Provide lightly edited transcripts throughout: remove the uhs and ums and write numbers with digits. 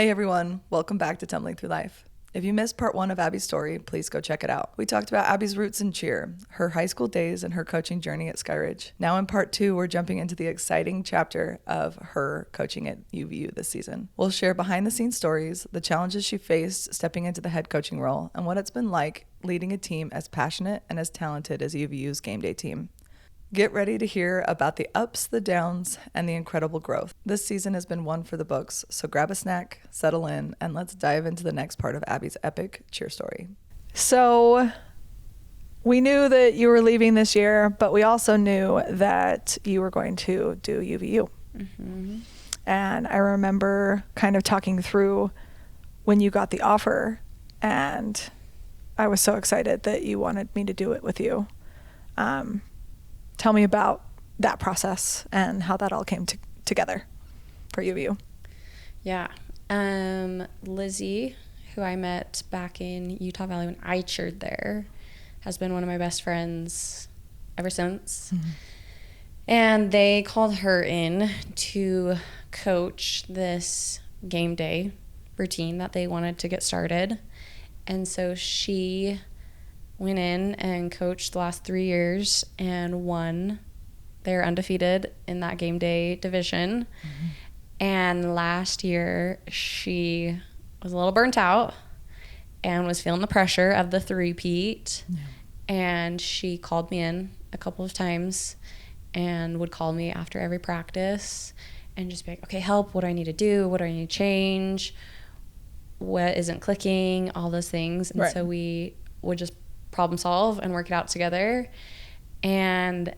Hey everyone, welcome back to Tumbling Through Life. If you missed part 1 of Abby's story, please go check it out. We talked about Abby's roots in cheer, her high school days, and her coaching journey at Skyridge. Now in part 2, we're jumping into the exciting chapter of her coaching at UVU this season. We'll share behind the scenes stories, the challenges she faced stepping into the head coaching role, and what it's been like leading a team as passionate and as talented as UVU's game day team. Get ready to hear about the ups, the downs, and the incredible growth. This season has been one for the books, so grab a snack, settle in, and let's dive into the next part of Abby's epic cheer story. So we knew that you were leaving this year, but we also knew that you were going to do UVU. Mm-hmm. And I remember kind of talking through when you got the offer, and I was so excited that you wanted me to do it with you. Tell me about that process and how that all came together for UVU. Yeah. Lizzie, who I met back in Utah Valley when I cheered there, has been one of my best friends ever since. Mm-hmm. And they called her in to coach this game day routine that they wanted to get started. And so she went in and coached the last 3 years and won. They're undefeated in that game day division. Mm-hmm. And last year, she was a little burnt out and was feeling the pressure of the three-peat. Yeah. And she called me in a couple of times and would call me after every practice and just be like, okay, help, what do I need to do? What do I need to change? What isn't clicking? All those things. And so we would just problem solve and work it out together. And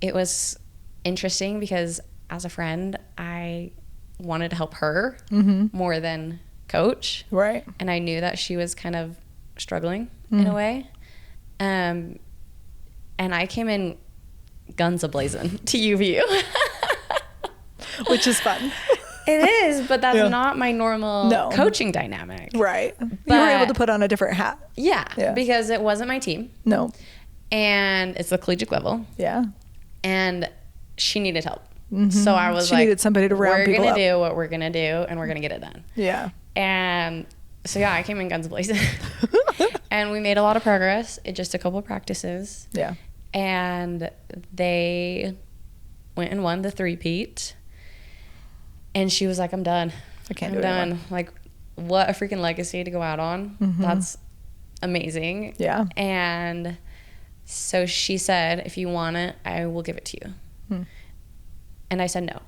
it was interesting because as a friend, I wanted to help her more than coach. Right. And I knew that she was kind of struggling in a way. And I came in guns a-blazing to UVU. Which is fun. It is, but that's not my normal coaching dynamic. Right. But you were able to put on a different hat. Yeah, because it wasn't my team. No. And it's the collegiate level. Yeah. And she needed help. Mm-hmm. So I was she needed somebody to round people up. We're going to do what we're going to do, and we're going to get it done. Yeah. And so, I came in guns blazing. And we made a lot of progress. It just a couple of practices. Yeah. And they went and won the three-peat. And she was like, I'm done. I can't do it anymore. Like, what a freaking legacy to go out on. Mm-hmm. That's amazing. Yeah. And so she said, if you want it, I will give it to you. And I said no.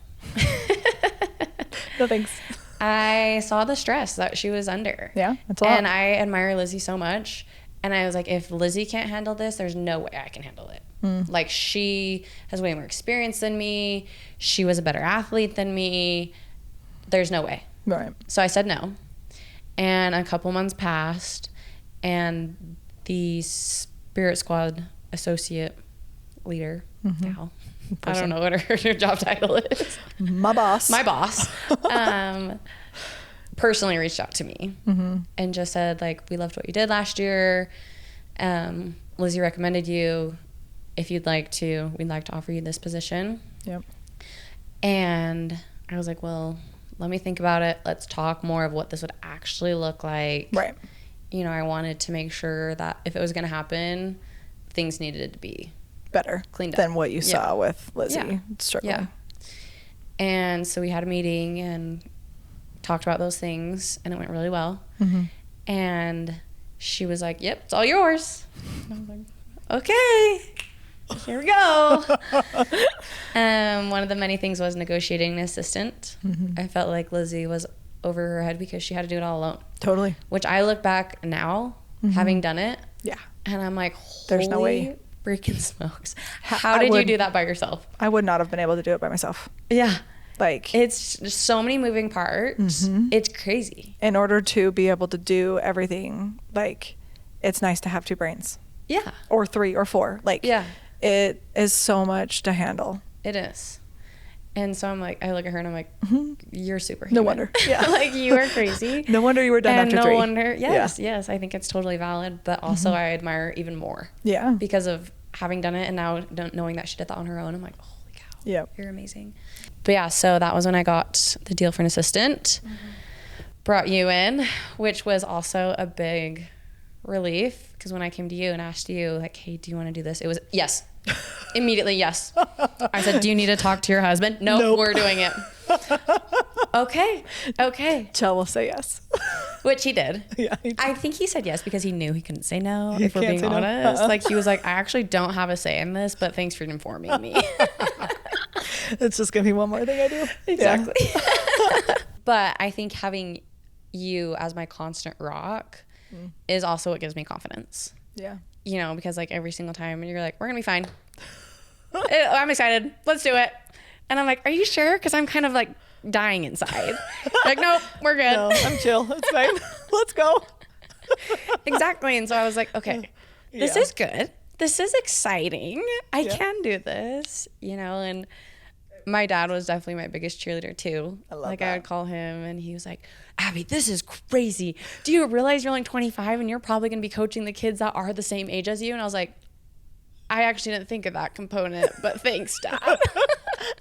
No thanks. I saw the stress that she was under. Yeah, that's a lot. And I admire Lizzie so much. And I was like, if Lizzie can't handle this, there's no way I can handle it. Like, she has way more experience than me. She was a better athlete than me. There's no way. Right. So I said no. And a couple months passed, and the Spirit Squad associate leader, gal, I don't know what her job title is. My boss. Personally reached out to me and just said, like, we loved what you did last year. Lizzie recommended you. If you'd like to, we'd like to offer you this position. Yep. And I was like, well, let me think about it. Let's talk more of what this would actually look like. Right. You know, I wanted to make sure that if it was going to happen, things needed to be better, cleaned up than what you saw with Lizzie struggling. Yeah. And so we had a meeting and talked about those things, and it went really well. And she was like, yep, it's all yours. And I was like, okay, here we go. One of the many things was negotiating an assistant. I felt like Lizzie was over her head because she had to do it all alone. Totally. Which I look back now, having done it. Yeah. And I'm like, there's no way. Freaking smokes. How did you do that by yourself? I would not have been able to do it by myself. Yeah. Like, it's just so many moving parts. It's crazy. In order to be able to do everything, like, it's nice to have 2 brains. Yeah. Or 3 or 4. Like, it is so much to handle. It is. And so I'm like, I look at her and I'm like, you're superhuman. No wonder. Yeah. Like, you are crazy. No wonder you were done after 3. No wonder. Yes. I think it's totally valid. But also I admire even more. Yeah. Because of having done it and now knowing that she did that on her own, I'm like, holy cow. Yeah. You're amazing. But yeah, so that was when I got the deal for an assistant. brought you in, which was also a big relief, because when I came to you and asked you, like, hey, do you want to do this? It was yes. Immediately, yes. I said, do you need to talk to your husband? Nope. We're doing it. Okay. Chell will say yes. Which he did. Yeah, he did. I think he said yes because he knew he couldn't say no, if we're being honest. Like, he was like, I actually don't have a say in this, but thanks for informing me. It's just going to be one more thing I do. Exactly. Yeah. But I think having you as my constant rock is also what gives me confidence. Yeah. You know, because like every single time you're like, we're going to be fine. I'm excited. Let's do it. And I'm like, are you sure? Because I'm kind of like dying inside. Like, nope, we're good. No, I'm chill. It's fine. Let's go. Exactly. And so I was like, okay, this is good. This is exciting. I can do this, you know. And my dad was definitely my biggest cheerleader too. I love that. I would call him and he was like, Abby, this is crazy. Do you realize you're only 25 and you're probably going to be coaching the kids that are the same age as you? And I was like, I actually didn't think of that component, but thanks, Dad.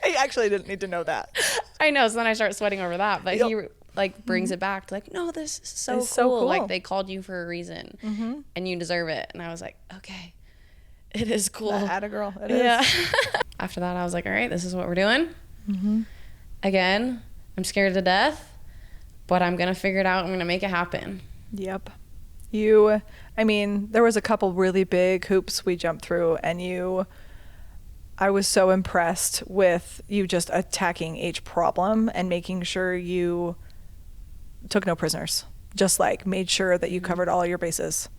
I actually didn't need to know that. I know. So then I start sweating over that, but he like brings it back to like, no, this is so cool. Like, they called you for a reason and you deserve it. And I was like, okay, it is cool. Atta girl. It is. After that, I was like, all right, this is what we're doing. Again, I'm scared to death, but I'm going to figure it out. I'm going to make it happen. Yep. I mean, there was a couple really big hoops we jumped through, and I was so impressed with you just attacking each problem and making sure you took no prisoners. Just like made sure that you covered all your bases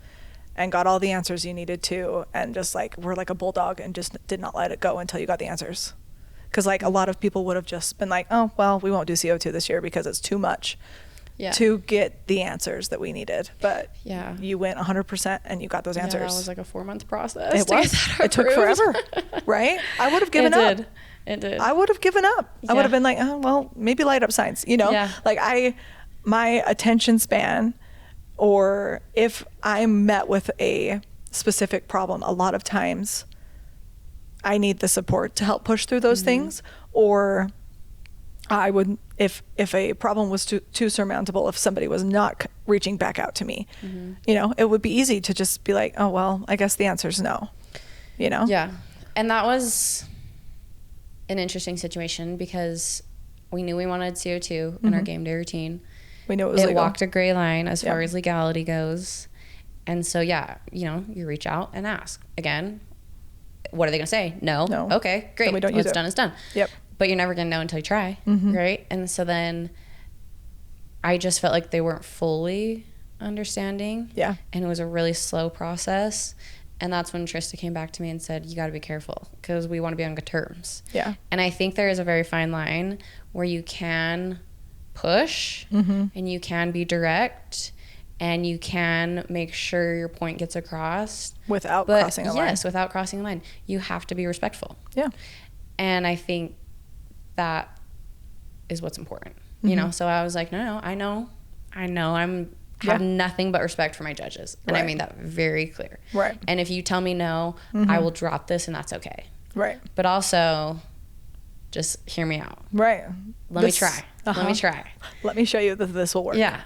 and got all the answers you needed to, and just like were like a bulldog and just did not let it go until you got the answers. Because like a lot of people would have just been like, oh, well, we won't do CO2 this year because it's too much to get the answers that we needed. But you went 100% and you got those answers. Yeah, that was like a 4-month process. It took forever, right? I would have given up. It did. I would have given up. I would have been like, oh, well, maybe light up signs, you know? Yeah. Like my attention span, or if I'm met with a specific problem, a lot of times I need the support to help push through those things. Or I would, if a problem was too surmountable, if somebody was not reaching back out to me, you know, it would be easy to just be like, oh, well, I guess the answer is no, you know? Yeah. And that was an interesting situation because we knew we wanted CO2 in our game day routine. We knew it was legal. It walked a gray line as far as legality goes. And so, you know, you reach out and ask. Again, what are they going to say? No. Okay, great. Then we don't use it. What's done is done. Yep. But you're never going to know until you try, right? And so then I just felt like they weren't fully understanding. Yeah. And it was a really slow process. And that's when Trista came back to me and said, you got to be careful because we want to be on good terms. Yeah. And I think there is a very fine line where you can push and you can be direct and you can make sure your point gets across without crossing a line. Yes, without crossing a line. You have to be respectful. Yeah. And I think that is what's important. You know, so I was like, no, I know I'm have nothing but respect for my judges. And I made that very clear. Right. And if you tell me no, I will drop this and that's okay. Right. But also just hear me out. Right. Let me try. Let me try. Let me show you that this will work. Yeah.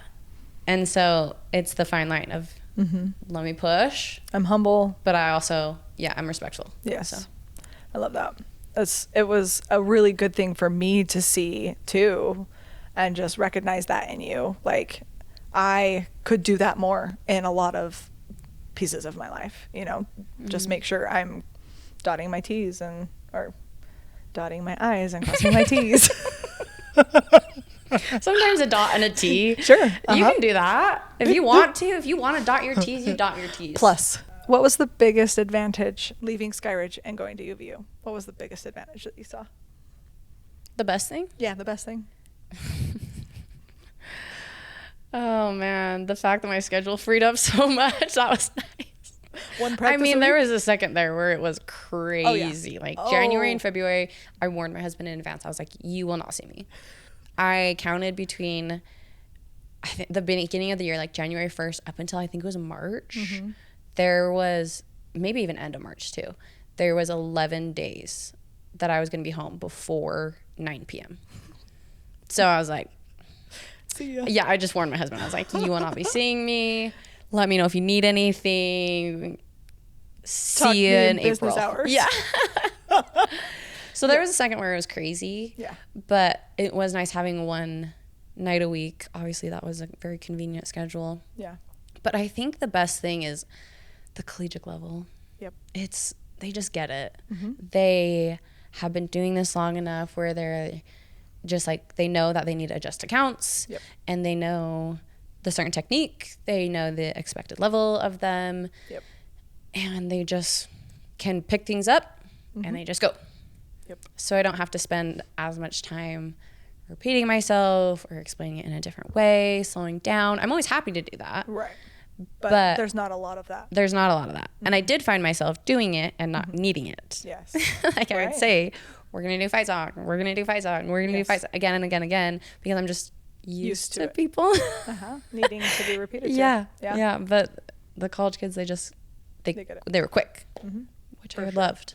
And so it's the fine line of let me push. I'm humble. But I also, I'm respectful. Yes. So. I love that. It was a really good thing for me to see too, and just recognize that in you. Like, I could do that more in a lot of pieces of my life, you know, just make sure I'm dotting my T's or dotting my I's and crossing my T's. Sometimes a dot and a T. Sure. You can do that. If you want to. If you want to dot your T's, you dot your T's. Plus, what was the biggest advantage leaving Skyridge and going to UVU? What was the biggest advantage that you saw? The best thing? Yeah, the best thing. Oh, man. The fact that my schedule freed up so much. That was nice. One practice I mean, there was a second there where it was crazy. Oh, yeah. Like January and February, I warned my husband in advance. I was like, you will not see me. I counted between the beginning of the year, like January 1st up until I think it was March. There was, maybe even end of March too, there was 11 days that I was going to be home before 9 p.m. So I was like, See ya. Yeah, I just warned my husband. I was like, you will not be seeing me. Let me know if you need anything. See you in business April. hours. Yeah. So there was a second where it was crazy. Yeah. But it was nice having one night a week. Obviously, that was a very convenient schedule. Yeah. But I think the best thing is the collegiate level. Yep. They just get it. Mm-hmm. They have been doing this long enough where they're just like, they know that they need to adjust accounts. Yep. And they know the certain technique. They know the expected level of them. Yep. And they just can pick things up and they just go. Yep. So I don't have to spend as much time repeating myself or explaining it in a different way, slowing down. I'm always happy to do that. Right. But there's not a lot of that. There's not a lot of that. And I did find myself doing it and not needing it. Yes. Like I would say, we're going to do fight song. We're going to do fight song. We're going to do fight song again and again and again because I'm just used to people. Needing to be repeated. Yeah. But the college kids, they were quick, which I loved.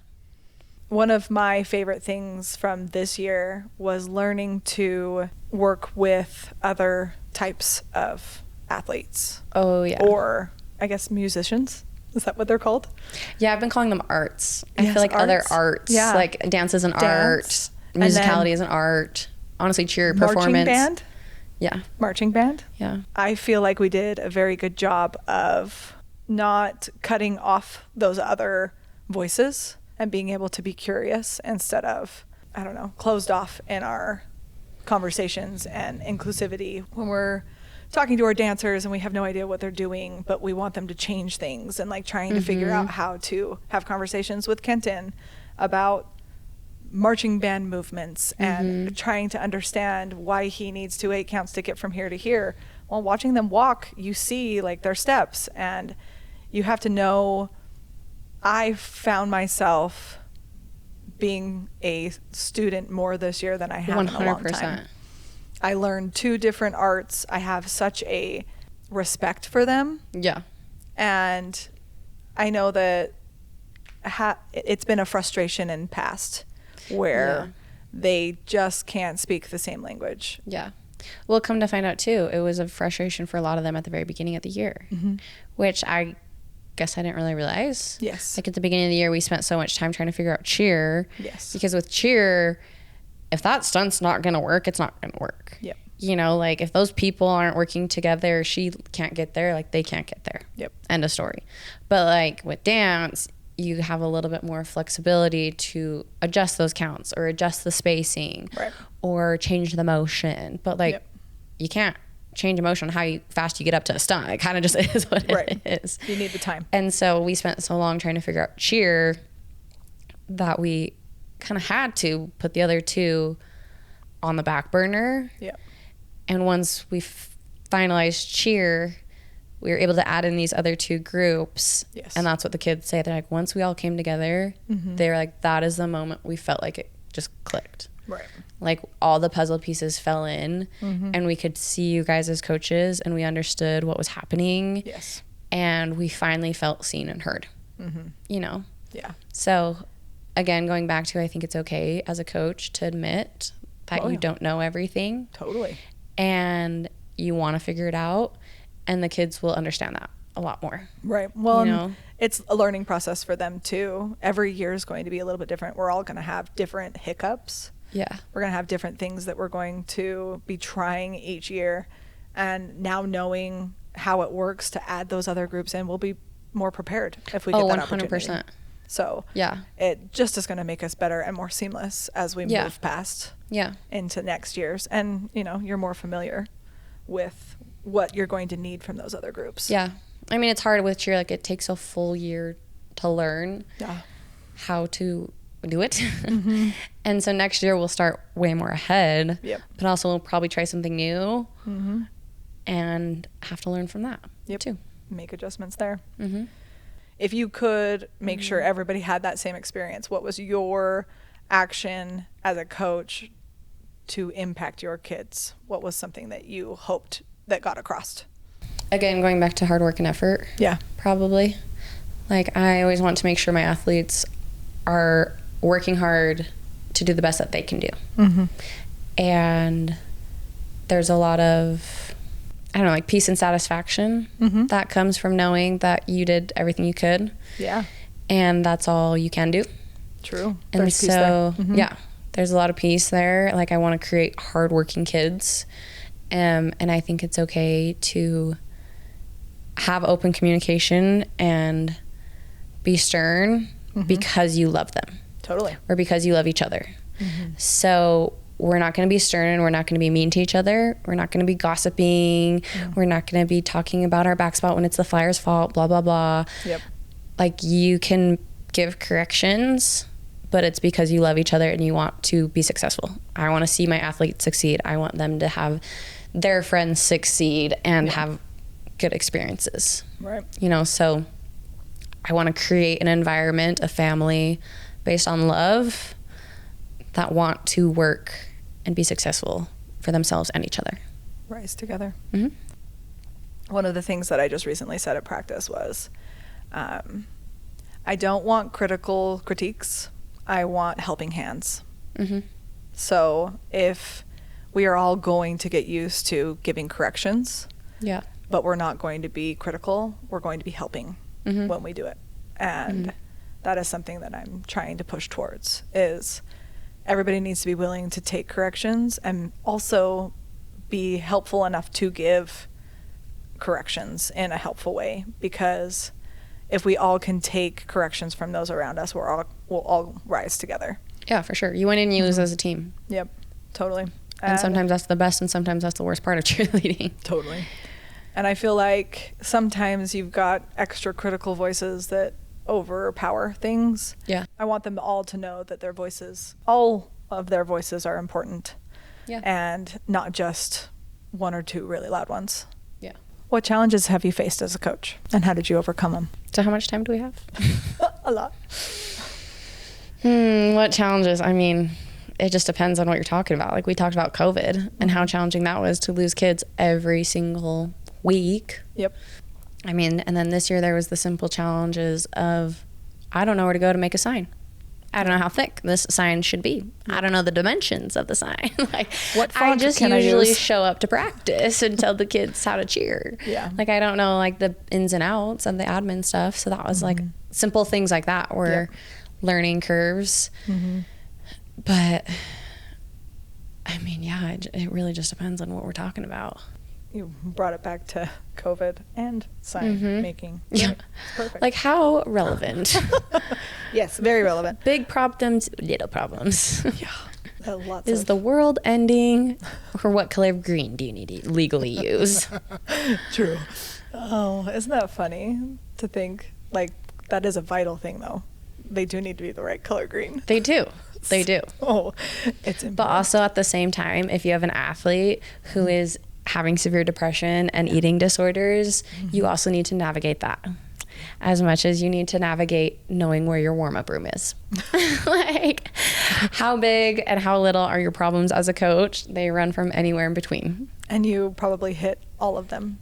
One of my favorite things from this year was learning to work with other types of athletes. Oh, yeah. Or, I guess, musicians. Is that what they're called? Yeah, I've been calling them arts. I Yes, feel like arts. other arts. Yeah. Like dance is an art. Musicality is an art. Honestly, cheer, performance. Marching band? Yeah. Marching band? Yeah. I feel like we did a very good job of not cutting off those other voices and being able to be curious instead of, I don't know, closed off in our conversations and inclusivity when we're talking to our dancers and we have no idea what they're doing, but we want them to change things and like trying to figure out how to have conversations with Kenton about marching band movements and trying to understand why he needs to 8 counts to get from here to here. While watching them walk, you see like their steps and you have to know. I found myself being a student more this year than I have 100%. In a long time. I learned 2 different arts. I have such a respect for them. Yeah. And I know that it's been a frustration in past where they just can't speak the same language. Yeah. Well, come to find out too, it was a frustration for a lot of them at the very beginning of the year, which I guess I didn't really realize. Yes. Like at the beginning of the year, we spent so much time trying to figure out cheer. Yes. Because with cheer, if that stunt's not going to work, it's not going to work. Yep. You know, like if those people aren't working together, she can't get there, like they can't get there. Yep. End of story. But like with dance, you have a little bit more flexibility to adjust those counts or adjust the spacing or change the motion. But like you can't change emotion on how fast you get up to a stunt. It kind of just is what it is. You need the time. And so we spent so long trying to figure out cheer that we kind of had to put the other 2 on the back burner. Yeah. And once we finalized cheer, we were able to add in these other 2 groups. Yes. And that's what the kids say. They're like, once we all came together, they were like, that is the moment we felt like it just clicked. Right. Like all the puzzle pieces fell in and we could see you guys as coaches and we understood what was happening. Yes. And we finally felt seen and heard, you know? Yeah. So again, going back to, I think it's okay as a coach to admit that you don't know everything. Totally. And you want to figure it out and the kids will understand that a lot more. Right. Well, you know? It's a learning process for them too. Every year is going to be a little bit different. We're all going to have different hiccups. Yeah. We're going to have different things that we're going to be trying each year. And now knowing how it works to add those other groups in, we'll be more prepared if we get that opportunity. 100%. So it just is going to make us better and more seamless as we move past into next year's. And, you know, you're more familiar with what you're going to need from those other groups. Yeah. I mean, it's hard with cheer. Like it takes a full year to learn how to do it. And so next year we'll start way more ahead. Yep. But also we'll probably try something new and have to learn from that too. Make adjustments there. If you could make sure everybody had that same experience, what was your action as a coach to impact your kids? What was something that you hoped that got across? Again, going back to hard work and effort. Yeah. Probably. Like I always want to make sure my athletes are working hard to do the best that they can do. And there's a lot of, I don't know, like peace and satisfaction that comes from knowing that you did everything you could. Yeah. And that's all you can do. True. And There's peace so, there. yeah, there's a lot of peace there. Like, I want to create hardworking kids. And I think it's okay to have open communication and be stern because you love them. Totally. Or because you love each other. So we're not going to be stern. We're not going to be mean to each other. We're not going to be gossiping. We're not going to be talking about our back spot when it's the Flyers' fault, blah, blah, blah. Yep. Like, you can give corrections, but it's because you love each other and you want to be successful. I want to see my athletes succeed. I want them to have their friends succeed and have good experiences. Right. You know, so I want to create an environment, a family based on love that want to work and be successful for themselves and each other. Rise together. Mm-hmm. One of the things that I just recently said at practice was, I don't want critical critiques. I want helping hands. So if we are all going to get used to giving corrections, but we're not going to be critical, we're going to be helping when we do it. And that is something that I'm trying to push towards, is everybody needs to be willing to take corrections and also be helpful enough to give corrections in a helpful way, because if we all can take corrections from those around us, we'll all rise together. Yeah, for sure. You win and you lose as a team. Yep, totally. And sometimes that's the best and sometimes that's the worst part of cheerleading. Totally. And I feel like sometimes you've got extra critical voices that overpower things. Yeah. I want them all to know that their voices, all of their voices are important. Yeah. And not just one or two really loud ones. Yeah. What challenges have you faced as a coach, and how did you overcome them? So how much time do we have? A lot. What challenges? I mean, it just depends on what you're talking about. Like, we talked about COVID and how challenging that was to lose kids every single week. Yep. I mean, and then this year there was the simple challenges of, I don't know where to go to make a sign. I don't know how thick this sign should be. I don't know the dimensions of the sign. Like, what I font just can I usually use? show up to practice and tell the kids how to cheer. Yeah. Like, I don't know, like, the ins and outs and the admin stuff. So that was like simple things like that were learning curves. But I mean, yeah, it really just depends on what we're talking about. You brought it back to COVID and sign making. Yeah. It's perfect. Like, how relevant? Yes, very relevant. Big problems, little problems. Yeah. Lots Is of the world ending? Or what color of green do you need to legally use? True. Oh, isn't that funny to think? Like, that is a vital thing, though. They do need to be the right color green. They do. They do. Oh, it's important. But also at the same time, if you have an athlete who is having severe depression and eating disorders, you also need to navigate that as much as you need to navigate knowing where your warm-up room is. Like, how big and how little are your problems as a coach? They run from anywhere in between. And you probably hit all of them.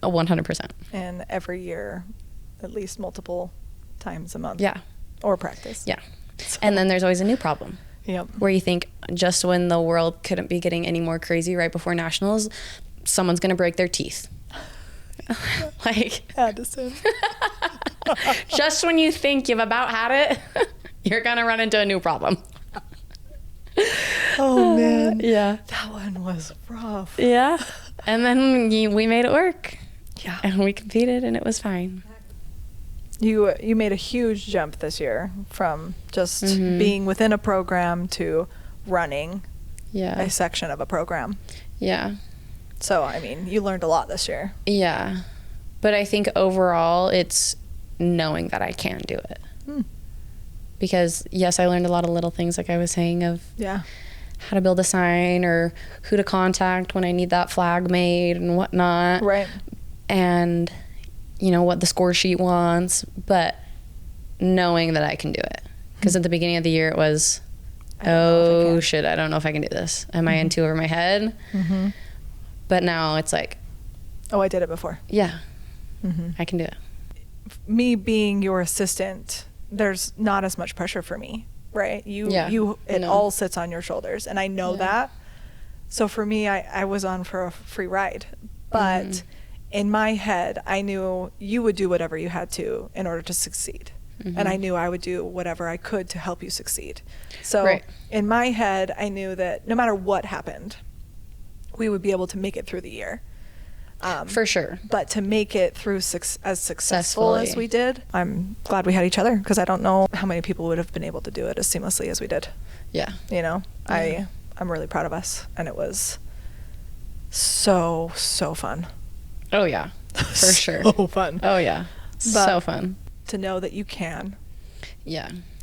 100%. And every year, at least multiple times a month. Yeah. Or practice. Yeah. So, And then there's always a new problem. Yep. Where you think, just when the world couldn't be getting any more crazy right before nationals, someone's going to break their teeth. Like, Addison. just when you think you've about had it, you're going to run into a new problem. Oh, man. Yeah. That one was rough. Yeah. And then we made it work. Yeah. And we competed and it was fine. You made a huge jump this year from just being within a program to running Yeah. a section of a program. Yeah. So, I mean, you learned a lot this year. Yeah. But I think overall it's knowing that I can do it. Because, yes, I learned a lot of little things, like I was saying, of how to build a sign or who to contact when I need that flag made and whatnot. Right. And, you know, what the score sheet wants. But knowing that I can do it. Because at the beginning of the year it was, oh, shit, I don't know if I can do this. Am I in too over my head? But now it's like, oh, I did it before. yeah, I can do it. Me being your assistant, there's not as much pressure for me, right? It all sits on your shoulders, and I know that. So for me, I was on for a free ride. But in my head, I knew you would do whatever you had to in order to succeed. And I knew I would do whatever I could to help you succeed. So in my head, I knew that no matter what happened, we would be able to make it through the year. For sure. But to make it through as successful as we did, I'm glad we had each other, because I don't know how many people would have been able to do it as seamlessly as we did. Yeah. You know, I'm really proud of us, and it was so fun. Oh yeah, for sure. So fun. Oh yeah, But so fun. to know that you can,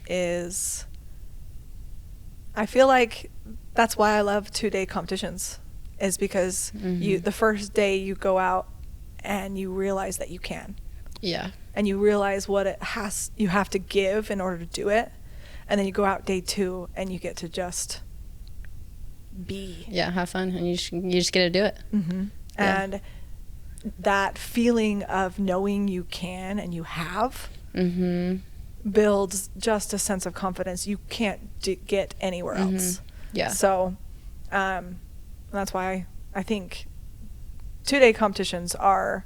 is, I feel like that's why I love 2-day competitions, is because the first day you go out and you realize that you can. Yeah. And you realize what you have to give in order to do it. And then you go out day 2 and you get to just be. Yeah, have fun, and you just get to do it. And that feeling of knowing you can and you have builds just a sense of confidence you can't get anywhere else. Yeah. So that's why I think 2-day competitions are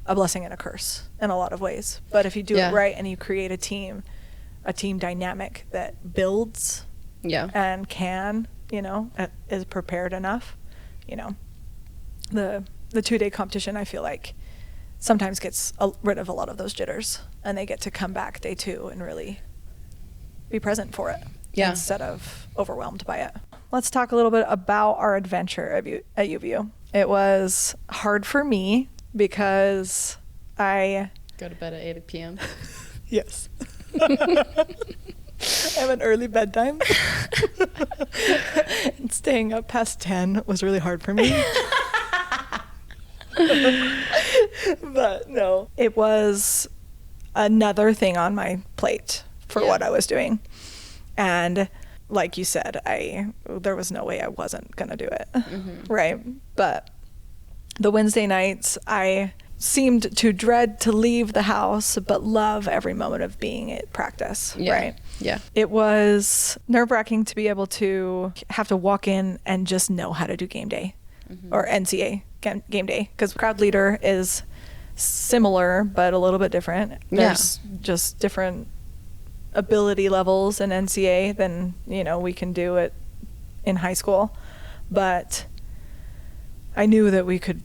a blessing and a curse in a lot of ways. But if you do it right and you create a team dynamic that builds and can, is prepared enough, the 2-day competition, I feel like, sometimes gets rid of a lot of those jitters, and they get to come back day 2 and really be present for it instead of overwhelmed by it. Let's talk a little bit about our adventure at UVU. It was hard for me because I go to bed at 8 p.m. Yes. I have an early bedtime. And staying up past 10 was really hard for me. But no, it was another thing on my plate for what I was doing. And like you said, there was no way I wasn't going to do it. Right. But the Wednesday nights, I seemed to dread to leave the house, but love every moment of being at practice. Right. Yeah. It was nerve-wracking to be able to have to walk in and just know how to do game day or NCA game day, because crowd leader is similar but a little bit different. There's just different ability levels in NCA than we can do it in high school, but I knew that we could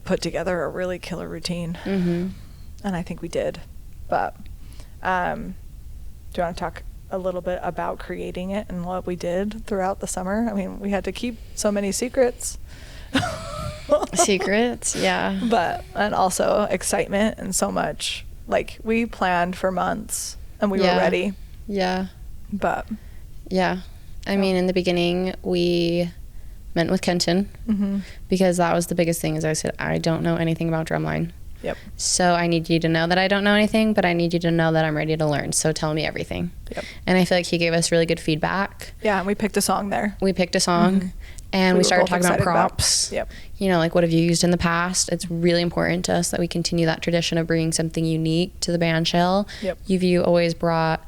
put together a really killer routine, and I think we did. But do you want to talk a little bit about creating it and what we did throughout the summer? I mean, we had to keep so many secrets. And also excitement and so much. Like, we planned for months and we were ready. But I mean, in the beginning we met with Kenton because that was the biggest thing. As I said, I don't know anything about drumline. So I need you to know that I don't know anything, but I need you to know that I'm ready to learn. So tell me everything. And I feel like he gave us really good feedback. And we picked a song there. And we started talking about props. Like, what have you used in the past? It's really important to us that we continue that tradition of bringing something unique to the band shell. UVU always brought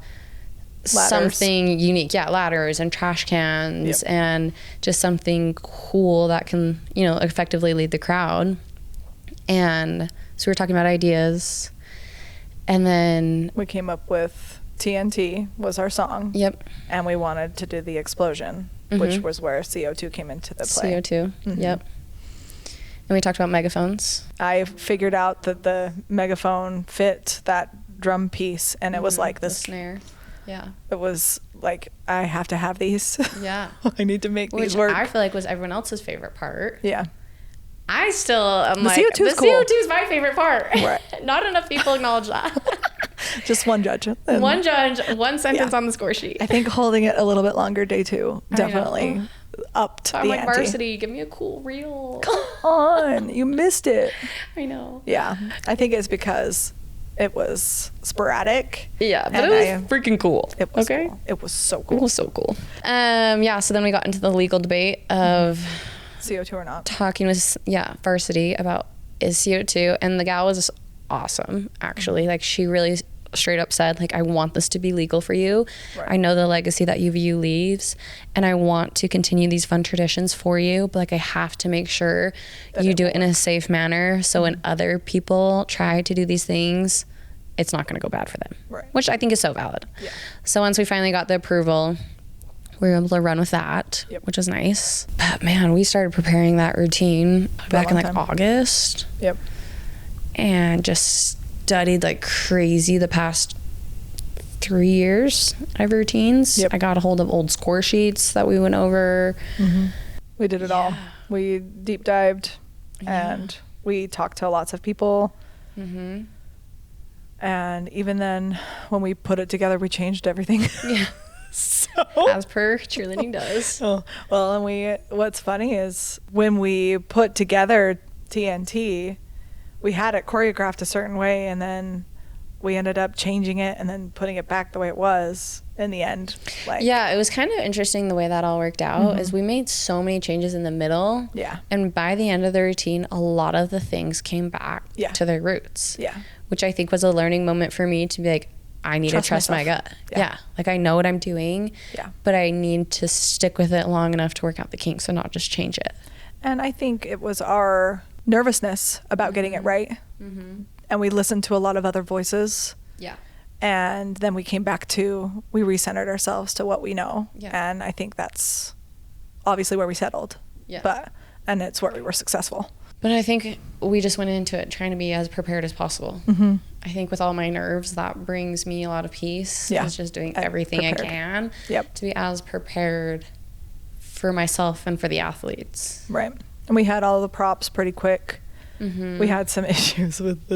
something unique. Ladders and trash cans and just something cool that can, effectively lead the crowd. And so we were talking about ideas. And then we came up with TNT was our song. And we wanted to do the explosion, which was where CO2 came into the play. CO2, And we talked about megaphones. I figured out that the megaphone fit that drum piece, and it was like this. The snare. It was like, I have to have these. I need to make these work. I feel like was everyone else's favorite part. I still am the CO2 is cool. CO2 is my favorite part. Right. Not enough people acknowledge that. Just one judge. One judge, one sentence on the score sheet. I think holding it a little bit longer day 2 definitely upped the ante. Varsity, give me a cool reel. Come on, you missed it. I know. I think it's because it was sporadic. But it was freaking cool. It was cool. It was so cool. It was so cool. So then we got into the legal debate of CO2 or not. Talking with varsity about is CO2, and the gal was awesome, actually. Like, she really straight up said, like, I want this to be legal for you. Right. I know the legacy that UVU leaves, and I want to continue these fun traditions for you, but like I have to make sure that you do it in a safe manner, so when other people try to do these things, it's not going to go bad for them. Right. Which I think is so valid. Yeah. So once we finally got the approval, we were able to run with that, which was nice. But man, we started preparing that routine back in like August. Yep. And just studied like crazy the past 3 years of routines. Yep. I got a hold of old score sheets that we went over. We did it all. We deep dived and we talked to lots of people. And even then, when we put it together, we changed everything. Yeah. So, as per cheerleading does. oh, well, and what's funny is when we put together TNT, we had it choreographed a certain way, and then we ended up changing it and then putting it back the way it was in the end. Like, yeah, it was kind of interesting the way that all worked out is we made so many changes in the middle. Yeah. And by the end of the routine, a lot of the things came back to their roots. Yeah. Which I think was a learning moment for me to be like, I need to trust my gut. Yeah. Like I know what I'm doing. Yeah. But I need to stick with it long enough to work out the kinks and not just change it. And I think it was our nervousness about getting it right. And we listened to a lot of other voices. Yeah. And then we came back to, we recentered ourselves to what we know. Yeah. And I think that's obviously where we settled. Yeah. And it's where we were successful. But I think we just went into it trying to be as prepared as possible. I think with all my nerves, that brings me a lot of peace. Yeah. It's just doing everything I can to be as prepared for myself and for the athletes. Right. And we had all the props pretty quick. We had some issues with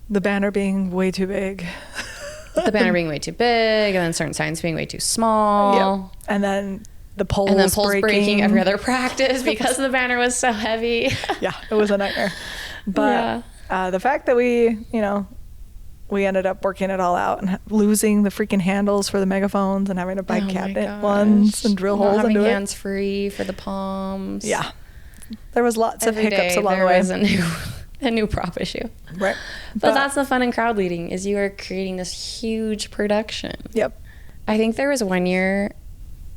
the banner being way too big. The banner being way too big, and then certain signs being way too small. And then the poles breaking every other practice because the banner was so heavy. Yeah, it was a nightmare. But the fact that we ended up working it all out and losing the freaking handles for the megaphones and having to buy cabinet ones and drill holes into it. Hands free for the palms. Yeah. There was lots of hiccups along the way. There was a new prop issue. Right. But that's the fun in crowd leading is you are creating this huge production. Yep. I think there was one year,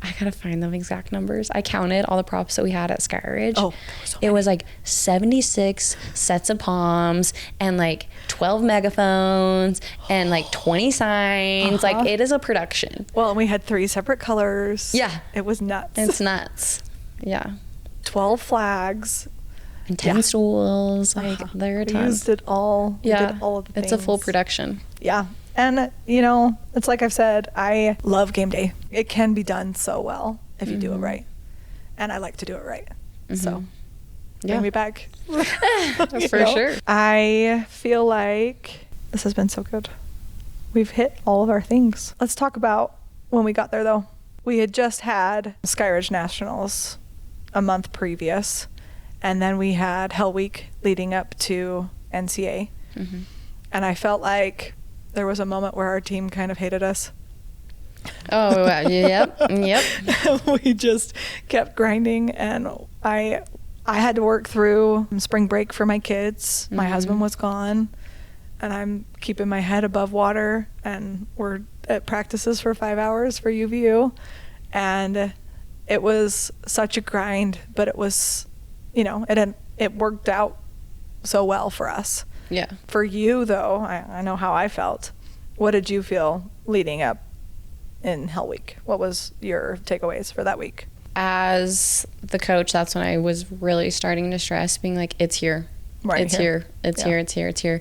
I gotta find the exact numbers. I counted all the props that we had at Skyridge. Oh, it was like 76 sets of palms and like 12 megaphones and like 20 signs. Like it is a production. Well, and we had 3 separate colors. Yeah. It was nuts. It's nuts. Yeah. 12 flags. And 10 stools. Like there are tons. We used it all. We did all of the things. It's a full production. Yeah. And, it's like I've said, I love game day. It can be done so well if you do it right. And I like to do it right. So bring me back. For sure. I feel like this has been so good. We've hit all of our things. Let's talk about when we got there, though. We had just had Skyridge Nationals a month previous. And then we had Hell Week leading up to NCA. And I felt like there was a moment where our team kind of hated us. Oh, yep. We just kept grinding, and I had to work through spring break for my kids. My husband was gone, and I'm keeping my head above water, and we're at practices for 5 hours for UVU. And it was such a grind, but it was, it worked out so well for us. Yeah. For you, though, I know how I felt. What did you feel leading up in Hell Week? What was your takeaways for that week? As the coach, that's when I was really starting to stress, being like, it's here. It's here. It's here.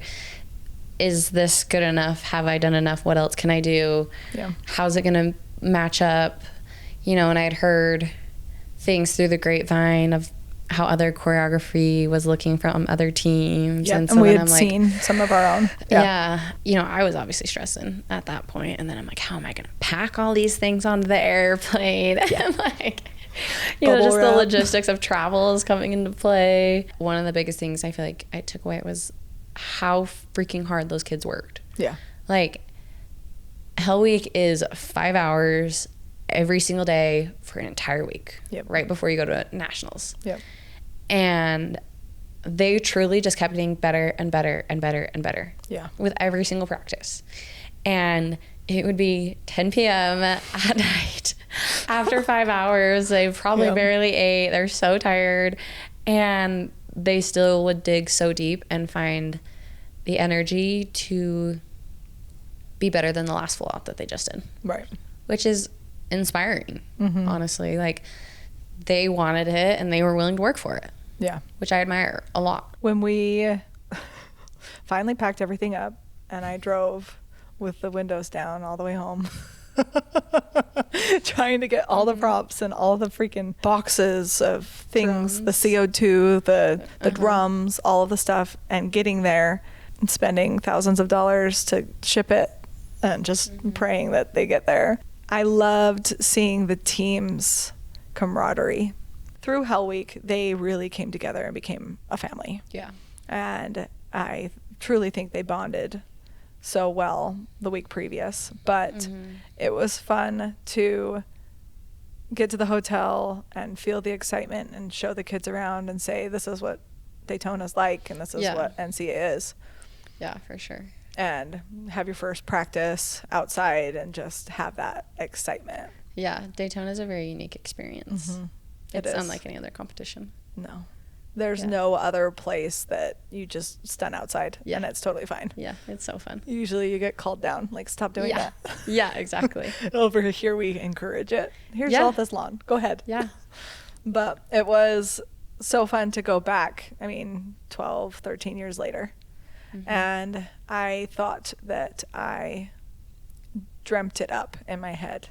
Is this good enough? Have I done enough? What else can I do? Yeah. How's it going to match up? And I had heard things through the grapevine of how other choreography was looking from other teams. Yeah, and so and we then had I'm seen some of our own. Yeah. I was obviously stressing at that point. And then I'm like, how am I going to pack all these things onto the airplane? Yeah. And like, Bubble wrap. the logistics of travel is coming into play. One of the biggest things I feel like I took away was how freaking hard those kids worked. Yeah. Like, Hell Week is 5 hours every single day for an entire week. Yep. Right before you go to nationals. Yep. And they truly just kept getting better and better and better and better. Yeah. With every single practice. And it would be 10 p.m. at night. After 5 hours, they probably barely ate. They're so tired. And they still would dig so deep and find the energy to be better than the last full out that they just did. Right. Which is inspiring, honestly. Like, they wanted it and they were willing to work for it. Yeah. Which I admire a lot. When we finally packed everything up and I drove with the windows down all the way home, trying to get all the props and all the freaking boxes of things, the CO2, the drums, all of the stuff, and getting there and spending thousands of dollars to ship it and just praying that they get there. I loved seeing the team's camaraderie. Through Hell Week, they really came together and became a family. Yeah. And I truly think they bonded so well the week previous. But it was fun to get to the hotel and feel the excitement and show the kids around and say, this is what Daytona's like and this is what NCA is. Yeah, for sure. And have your first practice outside and just have that excitement. Yeah, Daytona is a very unique experience. It's unlike any other competition. No. There's no other place that you just stun outside and it's totally fine. Yeah, it's so fun. Usually you get called down, like, stop doing that. Yeah, exactly. Over here we encourage it. Here's all this lawn. Go ahead. Yeah. But it was so fun to go back, 12, 13 years later. And I thought that I dreamt it up in my head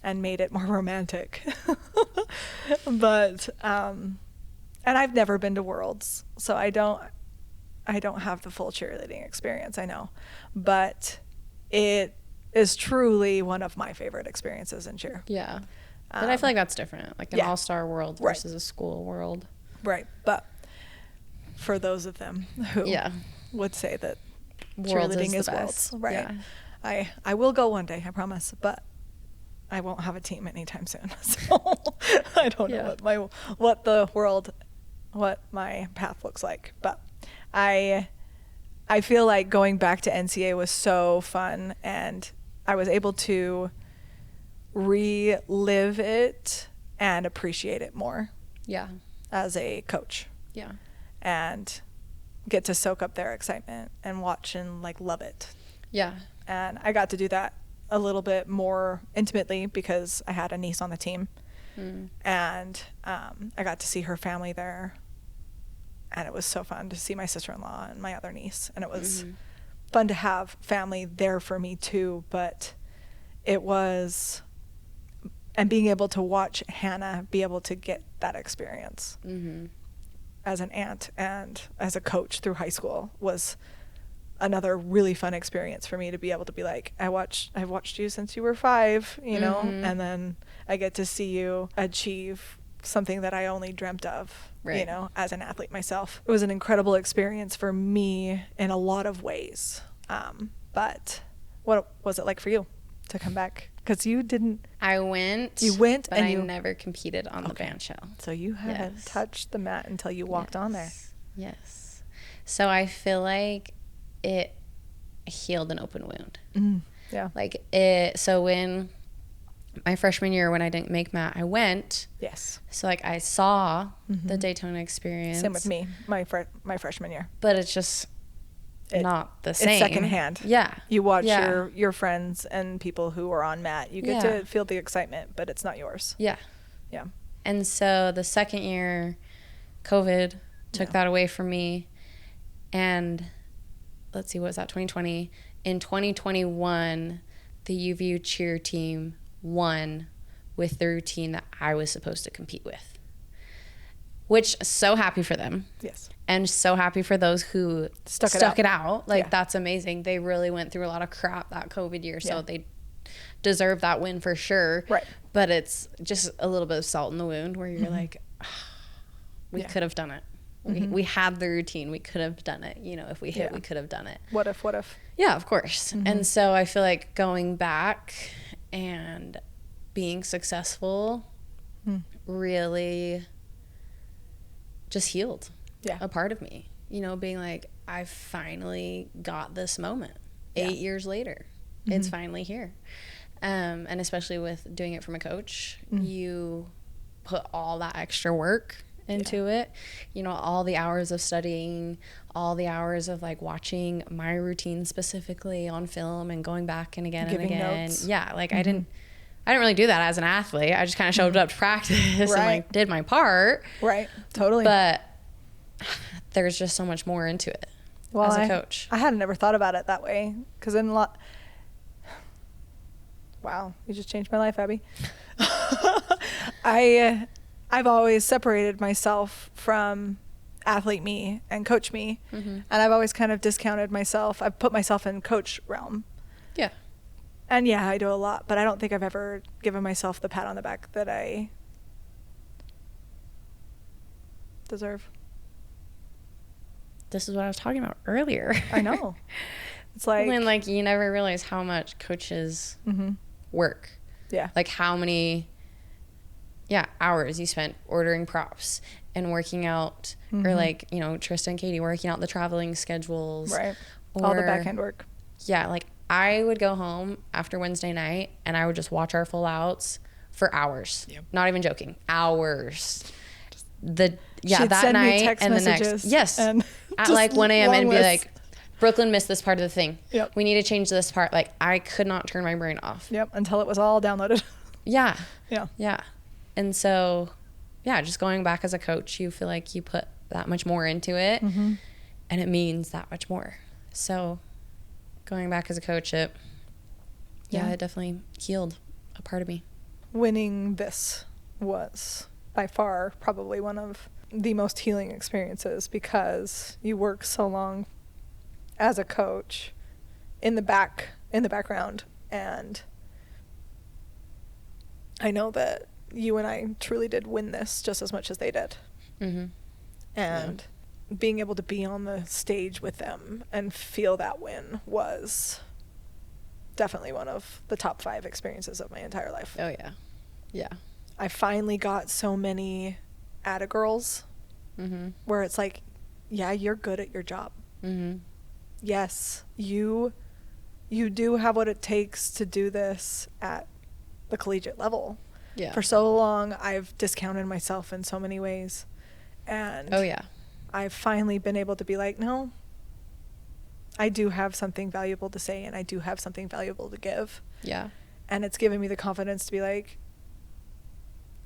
and made it more romantic. But and I've never been to Worlds, so I don't have the full cheerleading experience, I know. But it is truly one of my favorite experiences in cheer. Yeah. But I feel like that's different, like an all-star world versus a school world. Right. But for those of them who would say that cheerleading is Worlds. Right. Yeah. I will go one day, I promise, but I won't have a team anytime soon. So I don't know what my path looks like. But I feel like going back to NCA was so fun, and I was able to relive it and appreciate it more. Yeah. As a coach. Yeah. And get to soak up their excitement and watch and love it. Yeah. And I got to do that a little bit more intimately because I had a niece on the team. And I got to see her family there, and it was so fun to see my sister-in-law and my other niece, and it was fun to have family there for me too. But it was, and being able to watch Hannah be able to get that experience as an aunt and as a coach through high school was another really fun experience for me, to be able to be like, I've watched you since you were 5, and then I get to see you achieve something that I only dreamt of, as an athlete myself. It was an incredible experience for me in a lot of ways. But what was it like for you to come back? Because you didn't. You went, but I never competed on the band shell. So you hadn't touched the mat until you walked on there. Yes. So I feel like it healed an open wound. Yeah. Like it. So when my freshman year, when I didn't make mat, I went. Yes. So I saw the Daytona experience. Same with me, my freshman year. But it's just not the same. It's secondhand. Yeah. You watch your friends and people who are on mat. You get to feel the excitement, but it's not yours. Yeah. Yeah. And so the second year, COVID took that away from me. And let's see, what was that, 2020? In 2021, the UVU cheer team won with the routine that I was supposed to compete with. Which, so happy for them. Yes. And so happy for those who stuck it out. That's amazing. They really went through a lot of crap that COVID year, so they deserve that win for sure. Right. But it's just a little bit of salt in the wound where you're like, oh, we could have done it. We had the routine. We could have done it. If we hit, we could have done it. What if? Yeah, of course. And so I feel like going back and being successful really just healed a part of me. Being like, I finally got this moment 8 years later. It's finally here. And especially with doing it from a coach, you put all that extra work into it, you know, all the hours of studying, all the hours of like watching my routine specifically on film and going back and again Giving and again. notes. Yeah, like I didn't really do that as an athlete. I just kind of showed up to practice and like did my part. Right. Totally. But there's just so much more into it as a coach. I had never thought about it that way, because in wow, you just changed my life, Abby. I've always separated myself from athlete me and coach me, and I've always kind of discounted myself. I've put myself in coach realm. Yeah. And yeah, I do a lot, but I don't think I've ever given myself the pat on the back that I deserve. This is what I was talking about earlier. I know. It's like when like you never realize how much coaches work. Yeah. Like how many hours you spent ordering props and working out, or like, you know, Tristan and Katie working out the traveling schedules. Right. Or, all the back end work. Yeah, like I would go home after Wednesday night and I would just watch our full outs for hours. Yep. Not even joking. Hours. She'd that send night me text and the messages next and at like 1 a.m. and be list. like, Brooklyn missed this part of the thing. Yep. We need to change this part. Like I could not turn my brain off. Yep, until it was all downloaded. Yeah. Yeah. Yeah. And so, yeah, just going back as a coach, you feel like you put that much more into it, and it means that much more. So going back as a coach, it definitely healed a part of me. Winning this was by far probably one of the most healing experiences, because you work so long as a coach in the background, and I know that you and I truly did win this just as much as they did. And being able to be on the stage with them and feel that win was definitely one of the top 5 experiences of my entire life. Oh yeah. Yeah. I finally got so many atta-girls where it's like, yeah, you're good at your job. Yes, you do have what it takes to do this at the collegiate level. Yeah. For so long, I've discounted myself in so many ways. And I've finally been able to be like, no, I do have something valuable to say, and I do have something valuable to give. Yeah. And it's given me the confidence to be like,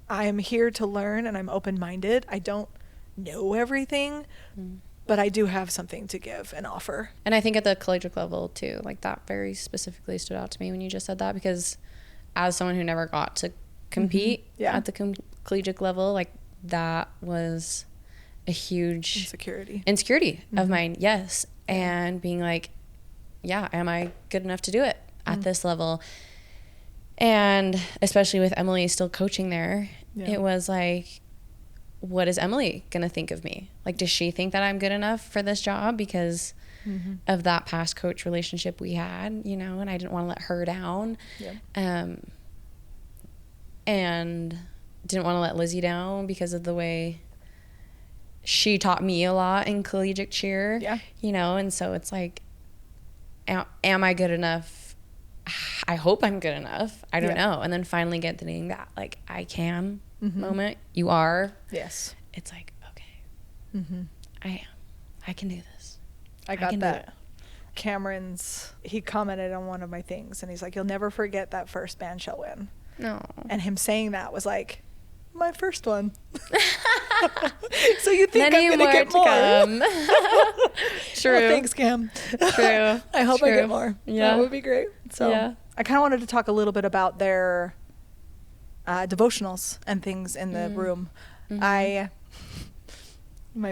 I am here to learn, and I'm open-minded. I don't know everything, but I do have something to give and offer. And I think at the collegiate level too, like that very specifically stood out to me when you just said that, because as someone who never got to compete at the collegiate level, like that was a huge insecurity of mine. Yes. And being like, yeah, am I good enough to do it at this level? And especially with Emily still coaching there, it was like, what is Emily gonna think of me? Like, does she think that I'm good enough for this job because of that past coach relationship we had, you know? And I didn't want to let her down. And didn't want to let Lizzie down because of the way she taught me a lot in collegiate cheer, you know? And so it's like, am I good enough? I hope I'm good enough. I don't know. And then finally getting that, like, I can moment. You are. Yes. It's like, okay, I am. I can do this. I got that. Cameron's, he commented on one of my things, and he's like, you'll never forget that first band shell win. No. And him saying that was like, my first one. So you think I'm going to get more. True. Oh, thanks, Cam. True. I hope I get more. Yeah. That would be great. So I kind of wanted to talk a little bit about their devotionals and things in the room. My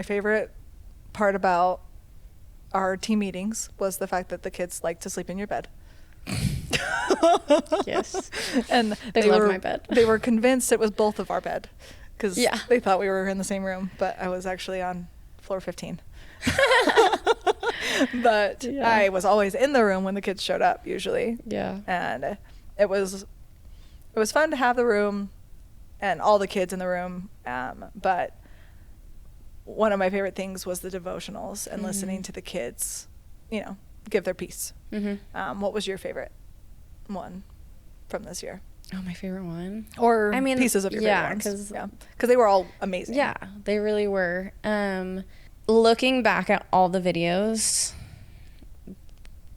favorite part about our team meetings was the fact that the kids like to sleep in your bed. Yes. And they love my bed. They were convinced it was both of our bed, because they thought we were in the same room, but I was actually on floor 15. But I was always in the room when the kids showed up, usually. Yeah. And it was fun to have the room and all the kids in the room. But one of my favorite things was the devotionals and listening to the kids, you know, give their piece. What was your favorite? one from this year? Oh, my favorite one? Or pieces of your favorite ones. Because they were all amazing. Yeah, they really were. Looking back at all the videos,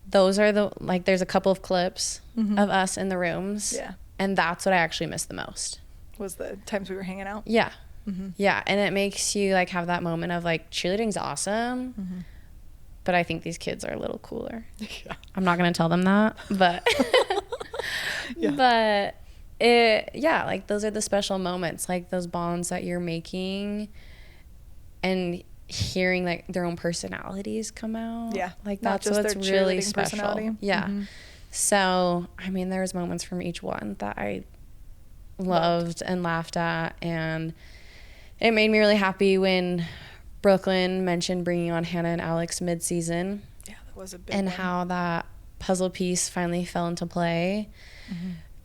those are there's a couple of clips of us in the rooms. Yeah. And that's what I actually miss the most. Was the times we were hanging out? Yeah. Yeah, and it makes you like have that moment of like, cheerleading's awesome, but I think these kids are a little cooler. Yeah. I'm not gonna tell them that, but but like those are the special moments, like those bonds that you're making, and hearing like their own personalities come out. Yeah, like that's what's really special. Yeah. So I mean, there was moments from each one that I loved and laughed at, and it made me really happy when Brooklyn mentioned bringing on Hannah and Alex mid-season. Yeah, that was a big and one. how that puzzle piece finally fell into play,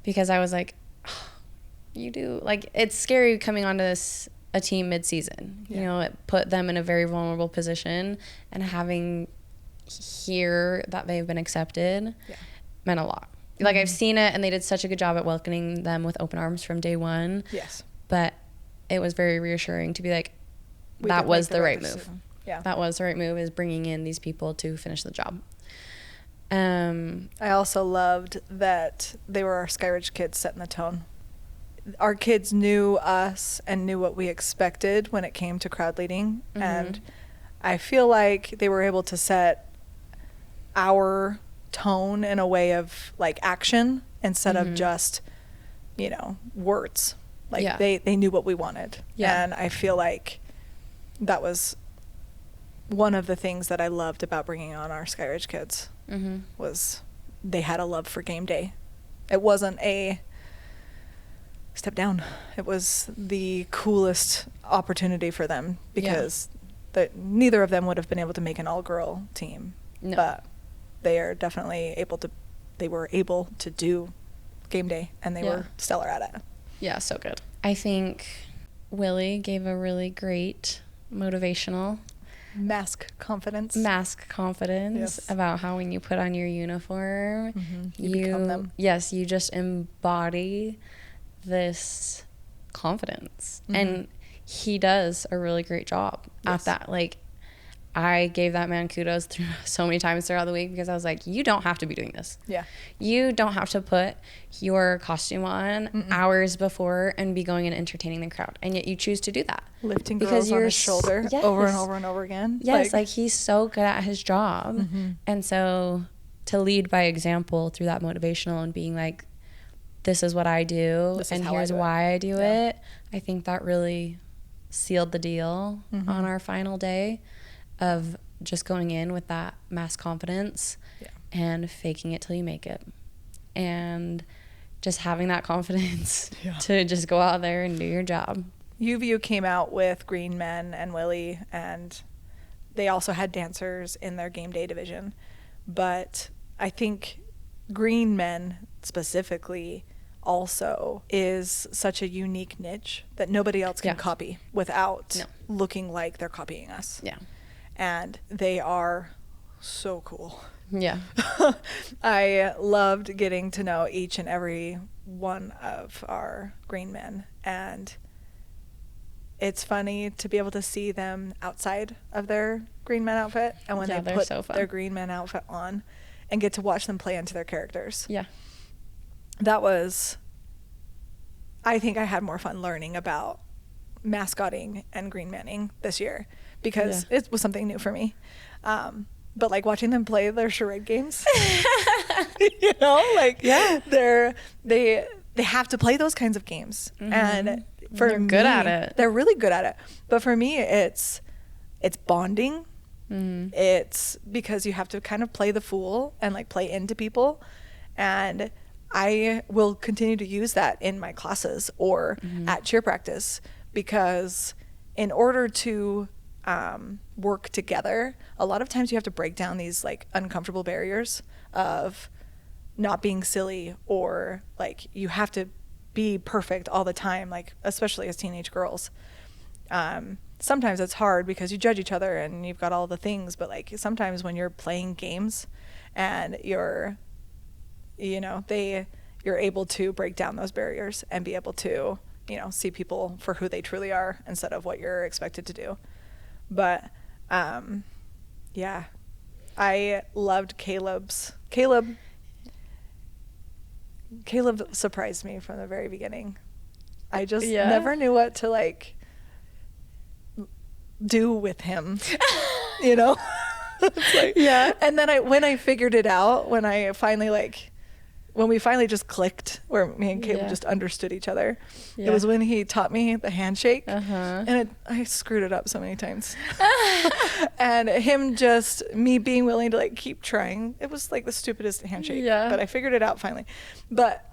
because I was like, oh, you do, like, it's scary coming onto a team mid-season. You know, it put them in a very vulnerable position, and having hear that they've been accepted meant a lot. Like, I've seen it, and they did such a good job at welcoming them with open arms from day one. Yes. But it was very reassuring to be like, that was the right move. Yeah. That was the right move, is bringing in these people to finish the job. I also loved that they were our Skyridge kids setting the tone. Our kids knew us and knew what we expected when it came to crowd leading. And I feel like they were able to set our tone in a way of like action instead of just, you know, words. Like they knew what we wanted. Yeah. And I feel like that was one of the things that I loved about bringing on our Skyridge kids, was they had a love for game day. It wasn't a step down. It was the coolest opportunity for them, because neither of them would have been able to make an all-girl team. No. But they are definitely they were able to do game day, and they were stellar at it. Yeah, so good. I think Willie gave a really great motivational mask confidence about how when you put on your uniform, you become them. Yes, you just embody this confidence. And he does a really great job at that. Like, I gave that man kudos through so many times throughout the week, because I was like, you don't have to be doing this. Yeah. You don't have to put your costume on hours before and be going and entertaining the crowd. And yet you choose to do that. Lifting girls on his shoulder over and over and over again. Yes, like he's so good at his job. And so to lead by example through that motivational and being like, this is what I do, and here's why I do it. I think that really sealed the deal on our final day of just going in with that mass confidence and faking it till you make it, and just having that confidence to just go out there and do your job. UVU came out with Green Men and Willie, and they also had dancers in their game day division. But I think Green Men specifically also is such a unique niche that nobody else can copy without looking like they're copying us. Yeah. And they are so cool. Yeah. I loved getting to know each and every one of our Green Men, and it's funny to be able to see them outside of their Green Men outfit, and when they put their Green Men outfit on, and get to watch them play into their characters. Yeah. That was, I think I had more fun learning about mascotting and green manning this year, because it was something new for me. But like watching them play their charade games, you know, like they have to play those kinds of games, and they're good at it. They're really good at it. But for me, it's bonding. It's because you have to kind of play the fool and like play into people, and I will continue to use that in my classes or at cheer practice, because in order to work together, a lot of times you have to break down these like uncomfortable barriers of not being silly, or like you have to be perfect all the time, like especially as teenage girls. Sometimes it's hard because you judge each other and you've got all the things, but like sometimes when you're playing games and you're you're able to break down those barriers and be able to, see people for who they truly are instead of what you're expected to do. But yeah, I loved Caleb surprised me from the very beginning. I just never knew what to like do with him. It's like, yeah. And then when I figured it out, when we finally just clicked, where me and Caleb just understood each other, it was when he taught me the handshake. And I screwed it up so many times. And me being willing to like keep trying, it was like the stupidest handshake, but I figured it out finally. But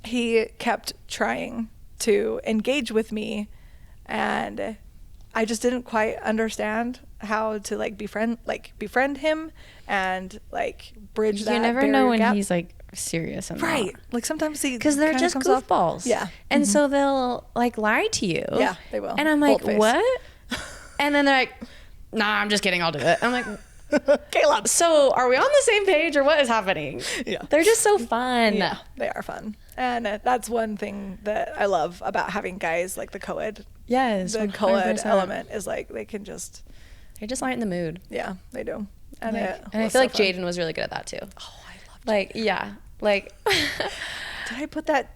he kept trying to engage with me, and I just didn't quite understand how to like befriend him and like bridge that. You never barrier know when gap. he's like serious and Right. Like sometimes because they're just goofballs. Yeah. And so they'll like lie to you. Yeah, they will. And I'm like, Bold-faced. what? And then they're like, nah, I'm just kidding. I'll do it. I'm like, Caleb. So are we on the same page or what is happening? Yeah. They're just so fun. Yeah, they are fun. And that's one thing that I love about having guys like the co-ed. Yes. The 100%. co-ed element is like they just lighten the mood. Yeah, they do. And, and I feel like Jaden was really good at that too. Oh, I love like, Jaden. Yeah. Like did I put that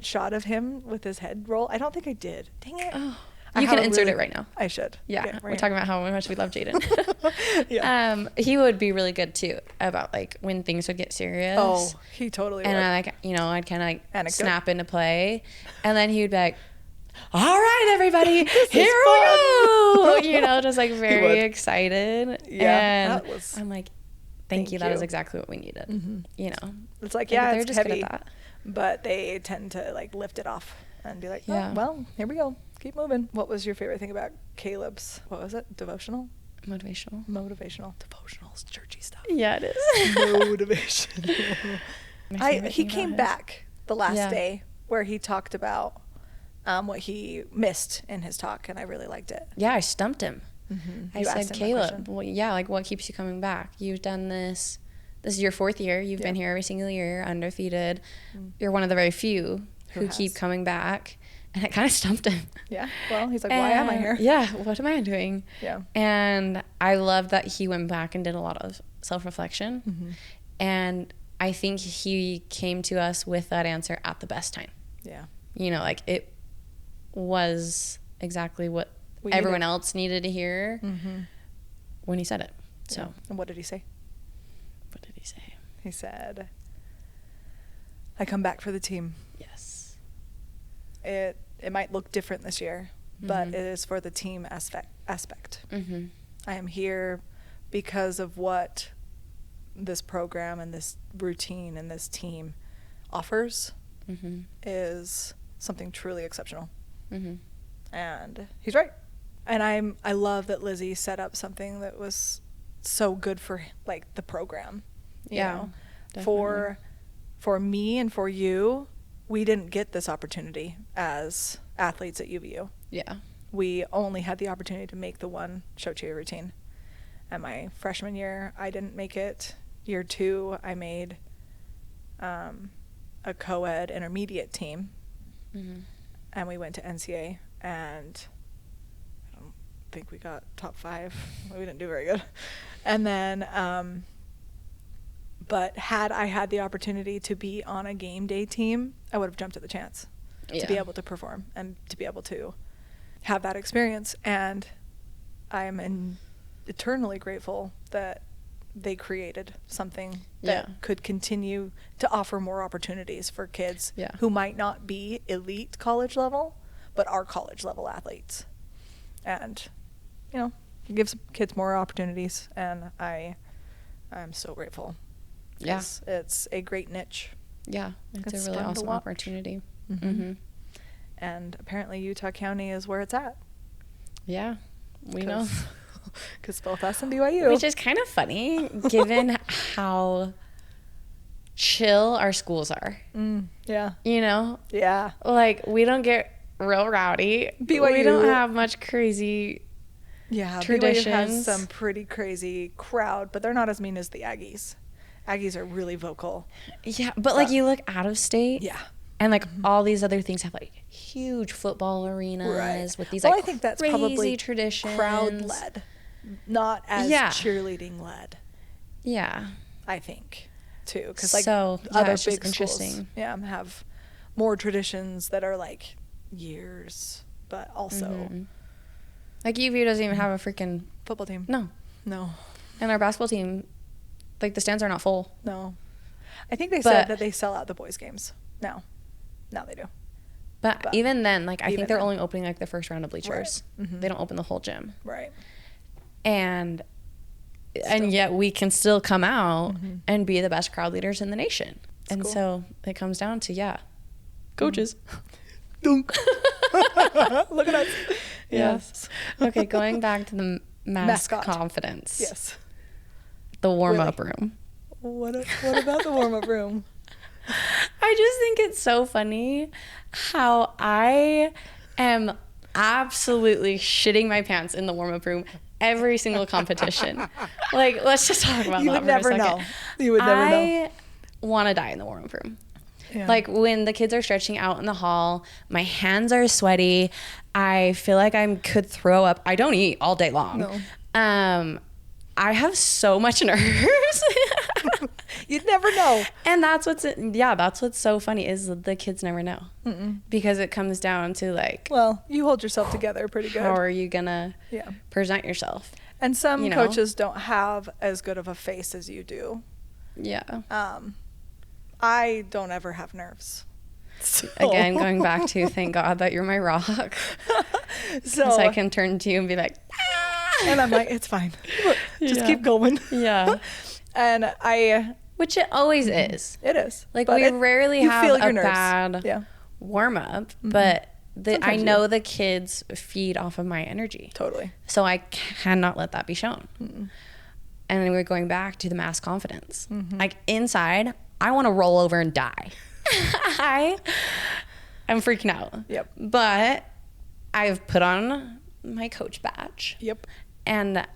shot of him with his head roll? I don't think I did. Dang it. Oh. You can insert it right now. I should. Yeah. We're talking about how much we love Jaden. Yeah. He would be really good too about like when things would get serious. Oh, he totally and would. I like, I'd kind of like Anecdote. snap into play, and then he would be like, all right, everybody, here we go. Just like very excited. Yeah. And I'm like, thank you. That is exactly what we needed. It's like, they're it's just heavy, good at that. but they tend to like lift it off and be like, Yeah. oh, well, here we go. Keep moving. What was your favorite thing about Caleb's, what was it? Devotional? Motivational. Devotional is churchy stuff. Yeah, it is. Motivational. He came back the last day where he talked about what he missed in his talk, and I really liked it. Yeah, I stumped him. I said, Caleb, what keeps you coming back? You've done this. This is your 4th year. You've been here every single year, undefeated. You're one of the very few who keep coming back. And it kind of stumped him. Yeah. Well, he's like, why am I here? Yeah. What am I doing? Yeah. And I love that he went back and did a lot of self-reflection. And I think he came to us with that answer at the best time. Yeah. Like it was exactly what everyone else needed to hear when he said it. So. Yeah. And what did he say? What did he say? He said, I come back for the team. Yes. It might look different this year, but it is for the team aspect. I am here because of what this program and this routine and this team offers is something truly exceptional. And he's right. And I love that Lizzie set up something that was so good for like the program. You know? For me and for you, we didn't get this opportunity as athletes at UVU. Yeah. We only had the opportunity to make the one show cheer routine. At my freshman year, I didn't make it. Year 2, I made a co-ed intermediate team. And we went to NCA, and I don't think we got top 5. We didn't do very good. And then, but had I had the opportunity to be on a game day team, I would have jumped at the chance to be able to perform and to be able to have that experience. And I'm eternally grateful that they created something that could continue to offer more opportunities for kids who might not be elite college level, but are college level athletes. And, it gives kids more opportunities, and I'm so grateful. Yes, it's a great niche. Yeah, it's a really awesome opportunity. And apparently Utah County is where it's at. Yeah, we know. Because both us and BYU. Which is kind of funny, given how chill our schools are. Yeah. Yeah. Like, we don't get real rowdy. BYU. We don't have much crazy traditions. BYU has some pretty crazy crowd, but they're not as mean as the Aggies. Aggies are really vocal. Yeah, but like you look out of state. Yeah. And like all these other things have like huge football arenas with these Well, like I think that's crazy probably traditions. crowd led, not as cheerleading led. Yeah. I think too, because like so, other it's big just schools, interesting. have more traditions that are like years, but also like UVU doesn't even have a freaking football team. No. And our basketball team, like the stands are not full. No. I think they said that they sell out the boys' games now. Now they do. But even then, like I think they're then. only opening like the first round of bleachers. Right. Mm-hmm. They don't open the whole gym. Right. And yet we can still come out and be the best crowd leaders in the nation. It's and cool. So it comes down to coaches. Dunk. Look at us. Yes. Okay, going back to the mascot confidence. Yes. The warm-up room. What about the warm-up room? I just think it's so funny how I am absolutely shitting my pants in the warm-up room every single competition. Like, let's just talk about that for a second. You would never know. I want to die in the warm-up room. Yeah. Like, when the kids are stretching out in the hall, my hands are sweaty. I feel like I could throw up. I don't eat all day long. No. I have so much nerves. You'd never know. And that's what's so funny is the kids never know. Because it comes down to like, well, you hold yourself together pretty good. How are you gonna present yourself? And some coaches don't have as good of a face as you do. Yeah. I don't ever have nerves. So. Again, going back to thank God that you're my rock. So I can turn to you and be like, and I'm like, it's fine. Just keep going. Yeah. And which it always is. It is. Like we rarely have a bad warm up, but I know the kids feed off of my energy. Totally. So I cannot let that be shown. And then we're going back to the mass confidence. Like inside, I want to roll over and die. I'm freaking out. Yep. But I've put on my coach badge. Yep. And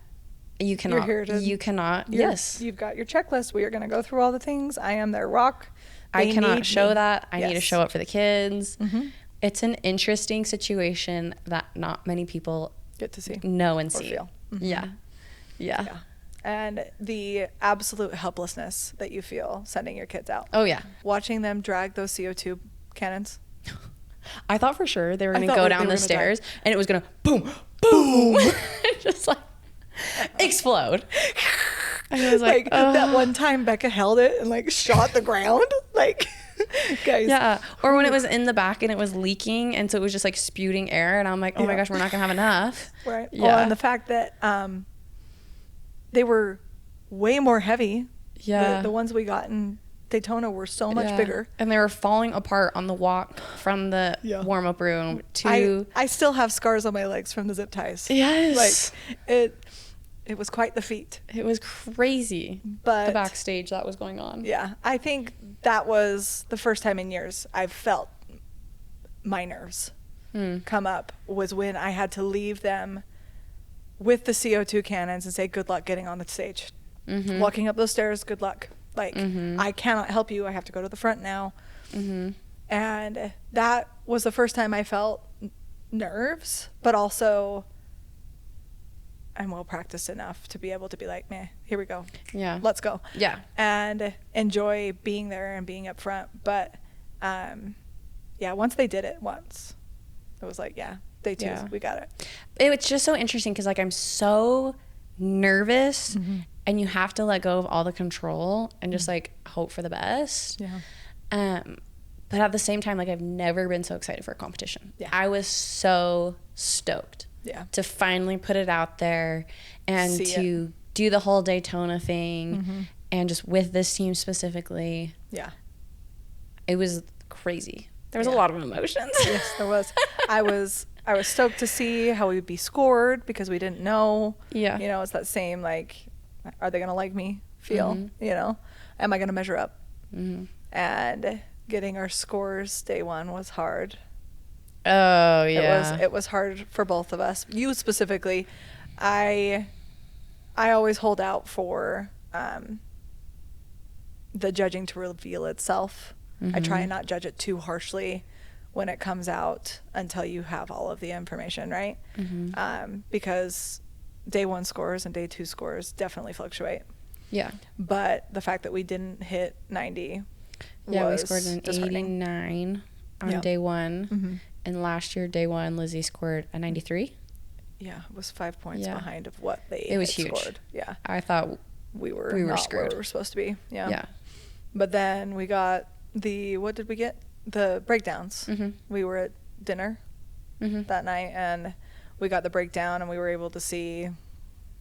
you cannot. Yes. You've got your checklist. We are going to go through all the things. I am their rock. I cannot show that. I need to show up for the kids. It's an interesting situation that not many people get to see, know and see. Feel. Yeah. And the absolute helplessness that you feel sending your kids out. Oh, yeah. Watching them drag those CO2 cannons. I thought for sure they were going to go down the stairs and it was going to boom, boom, just like explode. And I was like that one time Becca held it and like shot the ground. Like, guys. Yeah. Or when it was in the back and it was leaking and so it was just like spewing air and I'm like, oh my gosh, we're not going to have enough. Right. Yeah. Well, and the fact that they were way more heavy. Yeah. The ones we got in Daytona were so much bigger. And they were falling apart on the walk from the warm-up room to... I still have scars on my legs from the zip ties. Yes. Like, it was quite the feat. It was crazy. But... the backstage that was going on. Yeah. I think that was the first time in years I've felt my nerves come up was when I had to leave them with the CO2 cannons and say, good luck getting on the stage. Walking up those stairs, good luck. Like, I cannot help you. I have to go to the front now. And that was the first time I felt nerves, but also I'm well practiced enough to be able to be like, meh, here we go. Yeah. Let's go. Yeah. And enjoy being there and being up front. But, once they did it once, it was like, day two, we got it. It's just so interesting because, like, I'm so nervous and you have to let go of all the control and just, like, hope for the best. Yeah. But at the same time, like, I've never been so excited for a competition. Yeah. I was so stoked to finally put it out there and to do the whole Daytona thing and just with this team specifically. Yeah. It was crazy. There was a lot of emotions. Yes, there was. I was stoked to see how we would be scored because we didn't know. Yeah. You know, it's that same, like, are they going to like me feel? You know, am I going to measure up? And getting our scores day one was hard. Oh, yeah. It was hard for both of us. You specifically. I always hold out for the judging to reveal itself. I try and not judge it too harshly when it comes out until you have all of the information, right? Because day 1 scores and day 2 scores definitely fluctuate. Yeah. But the fact that we didn't hit 90 Yeah, we was scored an disheartening. 89 on day 1. And last year, day 1, Lizzie scored a 93. Yeah, it was 5 points Yeah. behind of what they It was had huge. scored. Yeah. I thought We were we were not screwed. where we were supposed to be. Yeah. Yeah. But then we got what did we get? The breakdowns. We were at dinner that night, and we got the breakdown, and we were able to see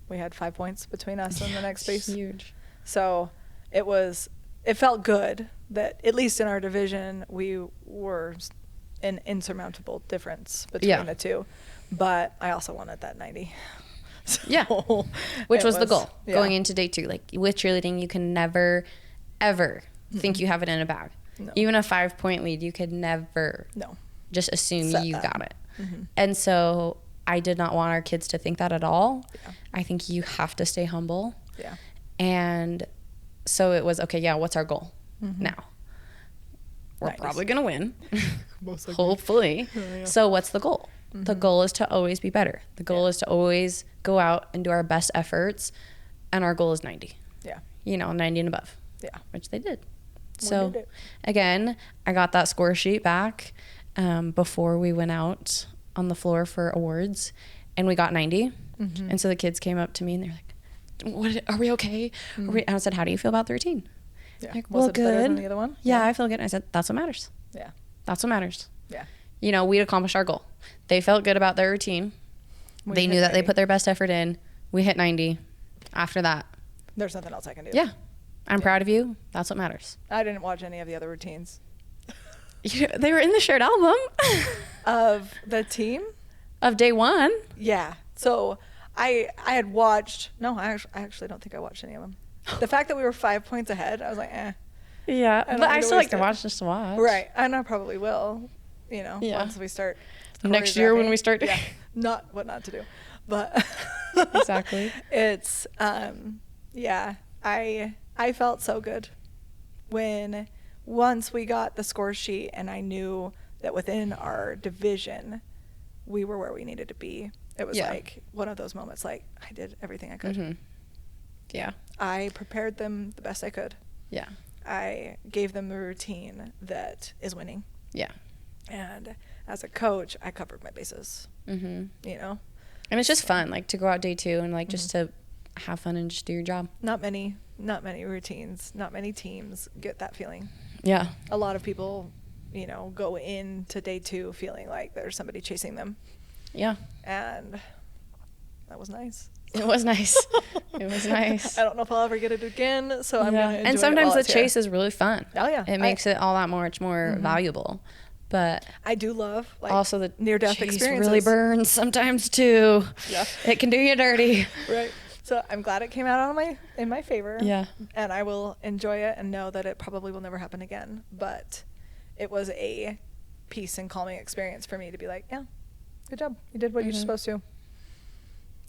we had 5 points between us and the next space. Huge. So it felt good that at least in our division we were an insurmountable difference between the two. But I also wanted that 90. So Yeah. Which was the goal going yeah. into day 2. Like with cheerleading, you can never, ever think you have it in a bag. No. Even a 5-point lead, you could never just assume Set you that. got it. And so I did not want our kids to think that at all. Yeah. I think you have to stay humble. Yeah. And so it was, okay, yeah, what's our goal now? We're 90s. probably going to win, Most likely. hopefully. Yeah. So what's the goal? The goal is to always be better. The goal is to always go out and do our best efforts. And our goal is 90. Yeah. 90 and above. Yeah. Which they did. We So did it. again, I got that score sheet back before we went out on the floor for awards, and we got 90. And so the kids came up to me and they're like, "What? Are we okay?" And I said, "How do you feel about the routine?" Yeah. Like, Was well, it better than good. the other one? Yeah, I feel good. I said, "That's what matters. Yeah. That's what matters." Yeah. We accomplished our goal. They felt good about their routine. We They hit knew that they 90. put their best effort in. We hit 90. After that, There's nothing else I can do. yeah, I'm proud of you. That's what matters. I didn't watch any of the other routines They were in the shared album of the team. of day 1. Yeah. So I had watched. No, I actually don't think I watched any of them. The fact that we were 5 points ahead, I was like, eh. Yeah, don't but need I to still like waste to it. watch just to watch. Right. And I probably will. Yeah. Once we start. Next year when we start. Yeah. Not what not to do, but Exactly. It's yeah. I felt so good when once we got the score sheet and I knew that within our division we were where we needed to be. It was like one of those moments like I did everything I could. Yeah. I prepared them the best I could. Yeah. I gave them the routine that is winning. Yeah. And as a coach, I covered my bases. And it's just fun, like to go out day 2 and like just to have fun and just do your job. Not many routines, not many teams get that feeling. Yeah. A lot of people, go into day 2 feeling like there's somebody chasing them. Yeah. And that was nice. It was nice. It was nice. I don't know if I'll ever get it again, so I'm going to enjoy And it sometimes while the it's here. chase is really fun. Oh, yeah. It makes it all that much more valuable. But I do love also the near-death chase experiences. really burns sometimes too. Yeah. It can do you dirty. Right. So I'm glad it came out in my favor. Yeah. And I will enjoy it and know that it probably will never happen again. But it was a peace and calming experience for me to be like, yeah, good job. You did what you're supposed to.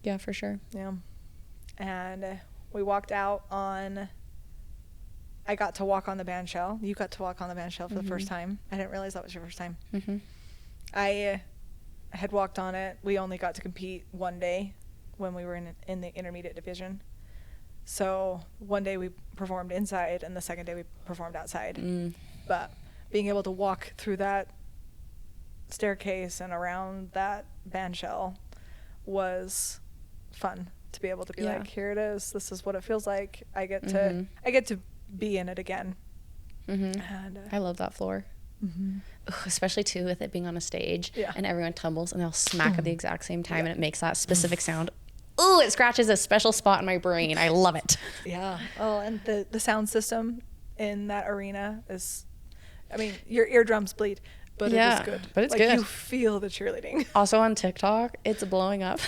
Yeah, for sure. Yeah. And we walked out I got to walk on the band shell. You got to walk on the band shell for the first time. I didn't realize that was your first time. I had walked on it. We only got to compete one day when we were in the intermediate division. So one day we performed inside and the second day we performed outside. But being able to walk through that staircase and around that band shell was fun to be able to be like, here it is. This is what it feels like. I get to be in it again. And I love that floor. Ugh, especially too with it being on a stage and everyone tumbles and they'll smack at the exact same time and it makes that specific sound. Ooh, it scratches a special spot in my brain. I love it. Yeah. Oh, and the sound system in that arena is, I mean, your eardrums bleed, but it is good. But it's like, good. You feel the cheerleading. Also on TikTok, it's blowing up.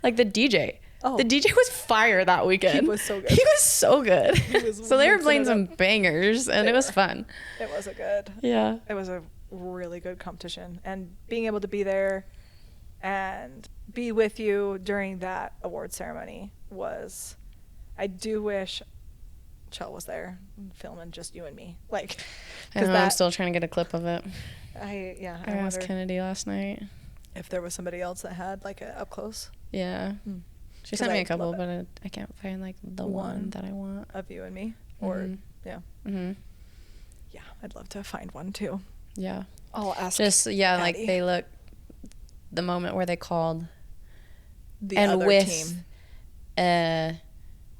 Like the DJ. Oh. The DJ was fire that weekend. He was so good. He was so good. was So they were mixing playing it some up. bangers and it was fun. It was it was a really good competition, and being able to be there and be with you during that award ceremony was, I do wish Chell was there filming just you and me. Like, I know, I'm still trying to get a clip of it. I asked Kennedy last night if there was somebody else that had like a up close. Yeah. She sent me a couple, but I can't find like the one that I want of you and me. Or yeah. Yeah, I'd love to find one too. Yeah. I'll ask. Just like they look the moment where they called the other team.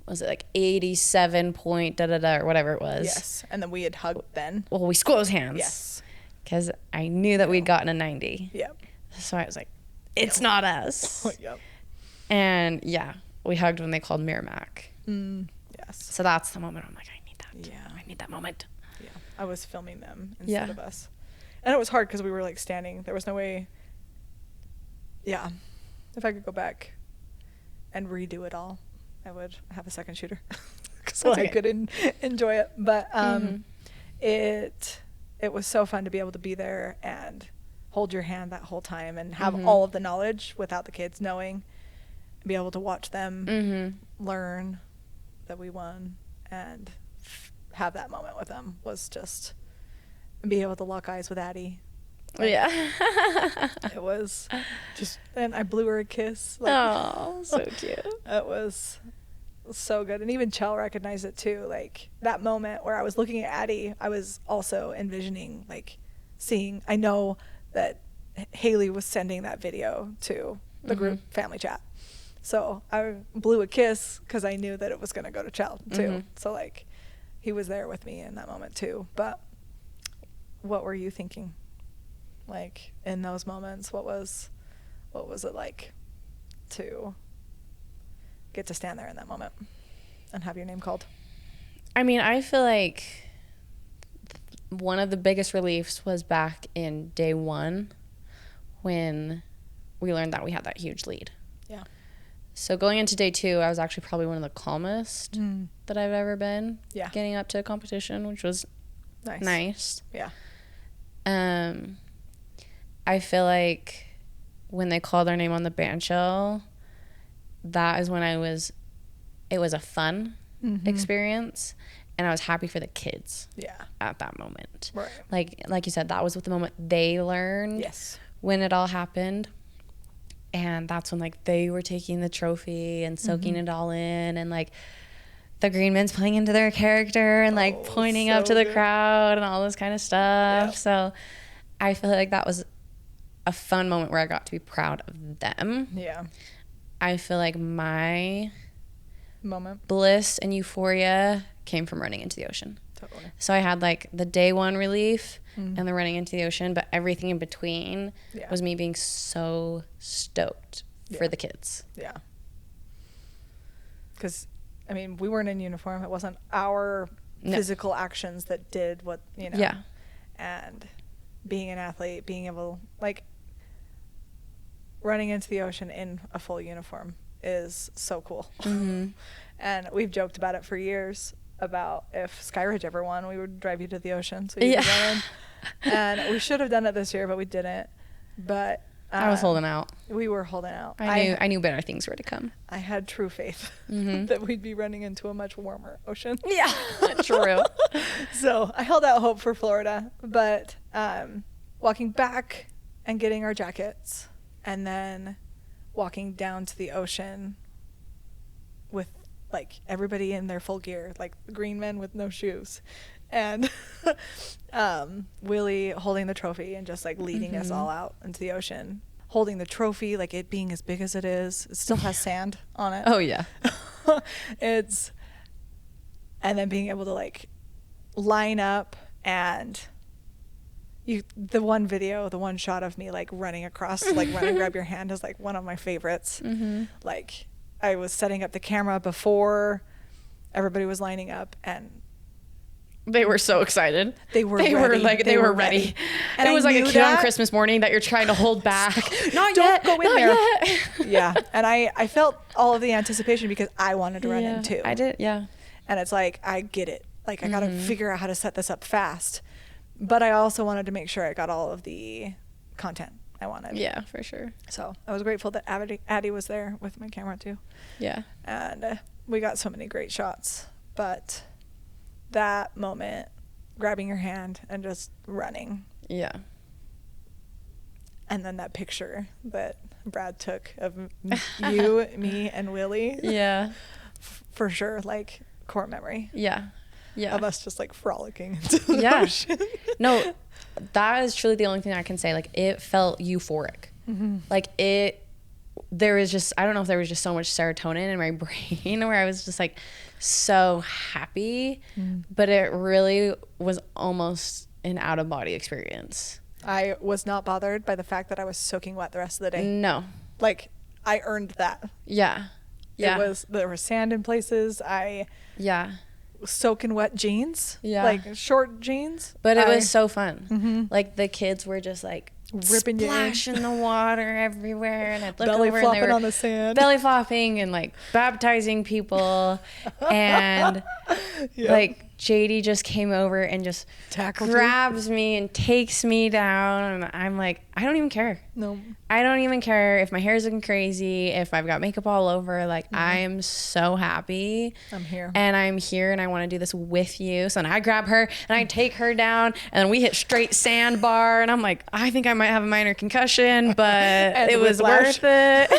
Was it like 87 point or whatever it was? Yes, and then we had hugged Ben. Well, we squoze hands. Yes, because I knew that we'd gotten a 90. Yep. So I was like, it's not us. Yep. And yeah, we hugged when they called Merrimack. Yes. So that's the moment I'm like, I need that. Yeah. I need that moment. Yeah. I was filming them instead of us. And it was hard because we were like standing. There was no way. Yeah. If I could go back and redo it all, I would have a second shooter so I could enjoy it. But it was so fun to be able to be there and hold your hand that whole time and have all of the knowledge without the kids knowing, be able to watch them learn that we won and have that moment with them was just be able to lock eyes with Addie. Like, it was just, and I blew her a kiss. Like, oh, so cute. It was so good. And even Chell recognized it too. Like that moment where I was looking at Addie, I was also envisioning, like seeing, I know that Haley was sending that video to the group family chat. So I blew a kiss because I knew that it was going to go to Chell too. So like he was there with me in that moment too. But what were you thinking? Like in those moments, what was it like to get to stand there in that moment and have your name called? I mean, I feel like one of the biggest reliefs was back in day one when we learned that we had that huge lead. Yeah. So going into day two, I was actually probably one of the calmest that I've ever been. Yeah. Getting up to a competition, which was nice. Yeah. I feel like when they called our name on the bandshell, that is when it was a fun experience, and I was happy for the kids at that moment. Right. Like you said, that was the moment they learned when it all happened. And that's when like they were taking the trophy and soaking it all in, and like the green men's playing into their character and like pointing up to the crowd and all this kind of stuff. Yeah. So I feel like that was a fun moment where I got to be proud of them. Yeah. I feel like my moment, bliss and euphoria came from running into the ocean. Totally. So I had like the day one relief and the running into the ocean, but everything in between was me being so stoked for the kids. Yeah. Because, I mean, we weren't in uniform. It wasn't our physical actions that did what, you know. Yeah. And being an athlete, being able, like, running into the ocean in a full uniform is so cool. And we've joked about it for years, about if Skyridge ever won, we would drive you to the ocean so you could run in. And we should have done it this year, but we didn't. But I was holding out. We were holding out. I knew better things were to come. I had true faith that we'd be running into a much warmer ocean. Yeah, true. So I held out hope for Florida, but walking back and getting our jackets and then walking down to the ocean with like everybody in their full gear, like the green men with no shoes, and Willie holding the trophy and just like leading us all out into the ocean, holding the trophy, like it being as big as it is. It still has sand on it. Oh yeah. And then being able to like line up, and the one shot of me like running across, like run and grab your hand is like one of my favorites. Like I was setting up the camera before everybody was lining up, and they were so excited. They were ready. And it was like a kid on Christmas morning that you're trying to hold back. Don't go in there. Yeah. And I felt all of the anticipation because I wanted to run in too. I did. Yeah. And it's like, I get it. Like I got to figure out how to set this up fast. But I also wanted to make sure I got all of the content I wanted. Yeah, for sure. So I was grateful that Addie was there with my camera too. Yeah. And we got so many great shots. But that moment, grabbing your hand and just running. Yeah. And then that picture that Brad took of you, me, and Willie. Yeah. For sure, like, core memory. Yeah. Yeah. Of us just, like, frolicking into the Yeah. ocean. No, that is truly the only thing I can say. Like, it felt euphoric. Like, there was just, I don't know if there was just so much serotonin in my brain where I was just, like, so happy. But it really was almost an out-of-body experience. I was not bothered by the fact that I was soaking wet the rest of the day. No. Like, I earned that. Yeah. Yeah. There was sand in places. Yeah. Soaking wet jeans. Yeah. Like, short jeans. But it was so fun. Like, the kids were just, like, ripping splashing the water everywhere, and I'd look belly over and flopping they were on the sand. belly flopping and, like, baptizing people. And like, JD just came over and just grabs me and takes me down, and I'm like, I don't even care. No, I don't even care if my hair's looking crazy, if I've got makeup all over. Like, I am so happy. I'm here. And I'm here, and I want to do this with you. So then I grab her and I take her down, and then we hit straight sandbar, and I'm like, I think I might have a minor concussion, but it was worth it.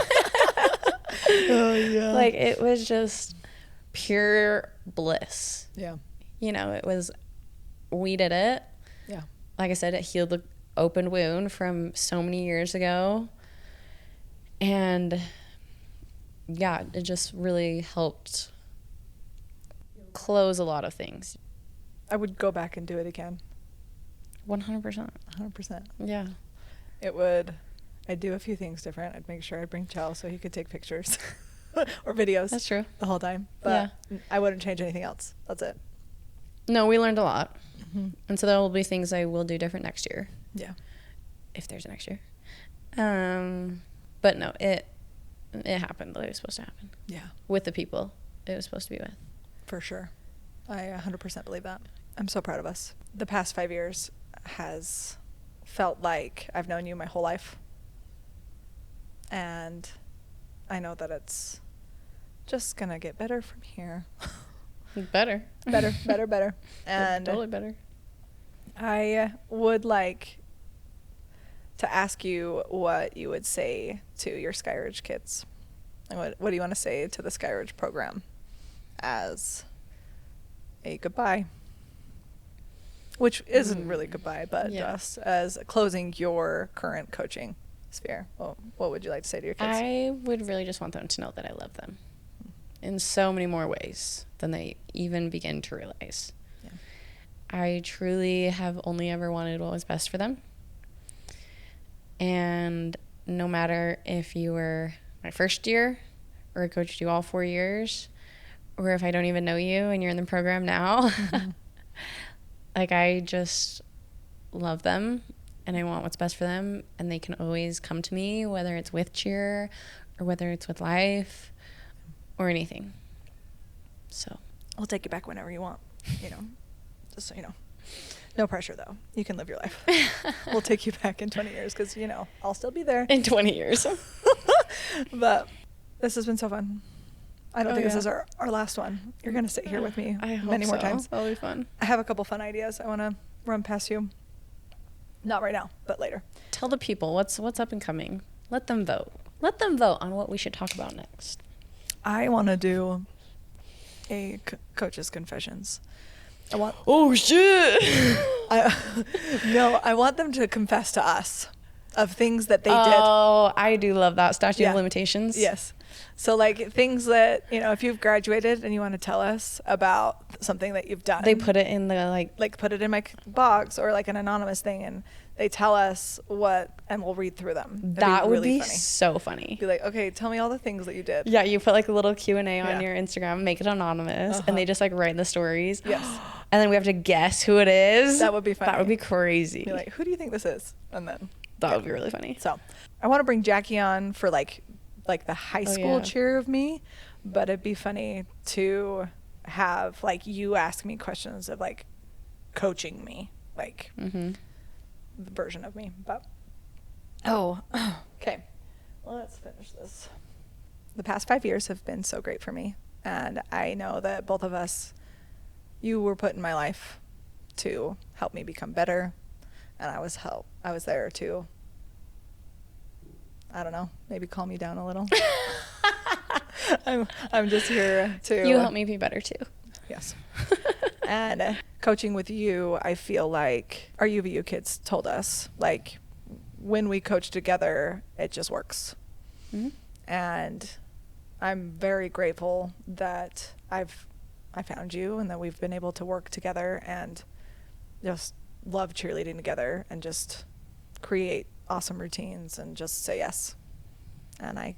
Oh yeah. Like, it was just pure bliss. Yeah. You know, we did it. Yeah. Like I said, it healed the open wound from so many years ago. And yeah, it just really helped close a lot of things. I would go back and do it again. 100%. 100%. Yeah. I'd do a few things different. I'd make sure I'd bring Chell so he could take pictures or videos. That's true. The whole time. But I wouldn't change anything else. That's it. No, we learned a lot. And so there will be things I will do different next year. Yeah. If there's a next year. But no, it happened the way it was supposed to happen. Yeah. With the people it was supposed to be with. For sure. I 100% believe that. I'm so proud of us. The past 5 years has felt like I've known you my whole life. And I know that it's just going to get better from here. Better. And totally better. I would like to ask you what you would say to your Skyridge kids. What do you want to say to the Skyridge program as a goodbye? Which isn't really goodbye, but just as closing your current coaching sphere. Well, what would you like to say to your kids? I would really just want them to know that I love them in so many more ways than they even begin to realize. Yeah. I truly have only ever wanted what was best for them. And no matter if you were my first year or I coached you all 4 years, or if I don't even know you and you're in the program now, like, I just love them and I want what's best for them, and they can always come to me, whether it's with cheer or whether it's with life or anything. So I'll take you back whenever you want, just so you know. No pressure, though. You can live your life. We'll take you back in 20 years because, I'll still be there. In 20 years. But this has been so fun. I don't think this is our last one. You're going to sit here with me many more times. That'll be fun. I have a couple fun ideas I want to run past you. Not right now, but later. Tell the people what's up and coming. Let them vote. Let them vote on what we should talk about next. I want to do a coach's confessions. Oh shit! I want them to confess to us of things that they did. Oh, I do love that. Statute of limitations. Yes. So, like, things that, if you've graduated and you want to tell us about something that you've done. They put it in the, like put it in my box or, like, an anonymous thing, and they tell us what, and we'll read through them. That would be so funny. Be like, okay, tell me all the things that you did. Yeah, you put, like, a little Q&A on your Instagram, make it anonymous, and they just, like, write the stories. Yes. And then we have to guess who it is. That would be funny. That would be crazy. Be like, who do you think this is? And then. That would be really funny. So, I want to bring Jackie on for, like the high school cheer of me, but it'd be funny to have, like, you ask me questions of, like, coaching me, like, the version of me. But okay, let's finish this. The past 5 years have been so great for me, and I know that both of us you were put in my life to help me become better, and I was there to, I don't know, maybe calm me down a little. I'm just here to... You help me be better too. Yes. And coaching with you, I feel like our UVU kids told us, like, when we coach together, it just works. Mm-hmm. And I'm very grateful that I found you and that we've been able to work together and just love cheerleading together and just create awesome routines and just say yes. And I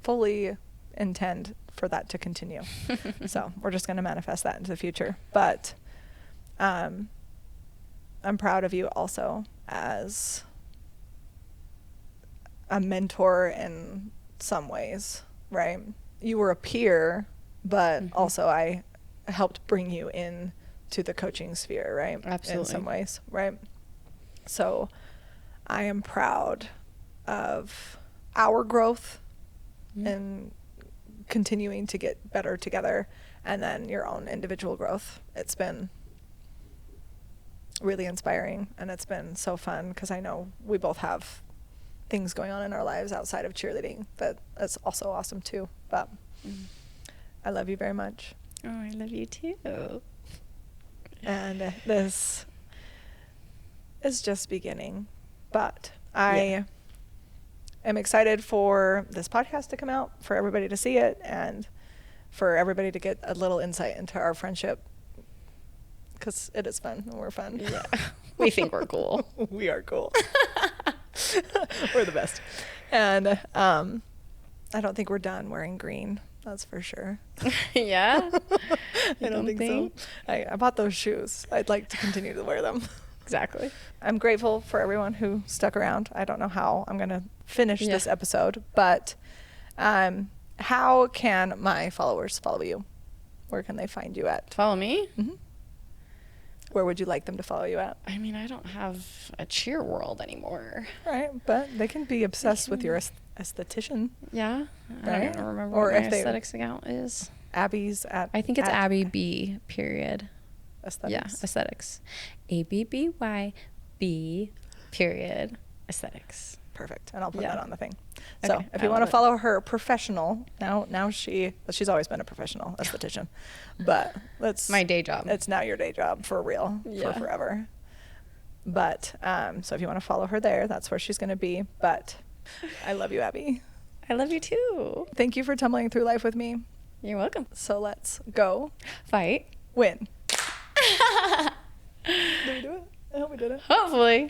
fully intend for that to continue. So we're just going to manifest that into the future. But I'm proud of you also as a mentor in some ways, right? You were a peer, but also I helped bring you in to the coaching sphere, right? Absolutely. In some ways, right? So I am proud of our growth and continuing to get better together, and then your own individual growth. It's been really inspiring, and it's been so fun because I know we both have things going on in our lives outside of cheerleading that's also awesome too. But I love you very much. Oh, I love you too. And this is just beginning, but I am excited for this podcast to come out, for everybody to see it, and for everybody to get a little insight into our friendship, because it is fun and we're fun. Yeah. We think we're cool. We are cool. We're the best. And I don't think we're done wearing green. That's for sure. Yeah? I don't think so. I bought those shoes. I'd like to continue to wear them. Exactly. I'm grateful for everyone who stuck around. I don't know how I'm going to finish this episode, but how can my followers follow you? Where can they find you at? Follow me? Mm-hmm. Where would you like them to follow you at? I mean, I don't have a cheer world anymore. Right, but they can be obsessed with your esthetician. Yeah? Right? I don't remember Or what my if they- aesthetics account is. Abby's at... I think it's at Abby B, period. Aesthetics. Yeah, aesthetics. ABBY period aesthetics. Perfect. And I'll put Yeah. that on the thing. Okay, So if I you want to love it. follow her professional, now she's always been a professional esthetician, but My day job. It's now your day job for real, Yeah. for forever. But so if you want to follow her there, that's where she's going to be. But I love you, Abby. I love you too. Thank you for tumbling through life with me. You're welcome. So let's go Fight. win. Did we do it? I hope we did it. Hopefully.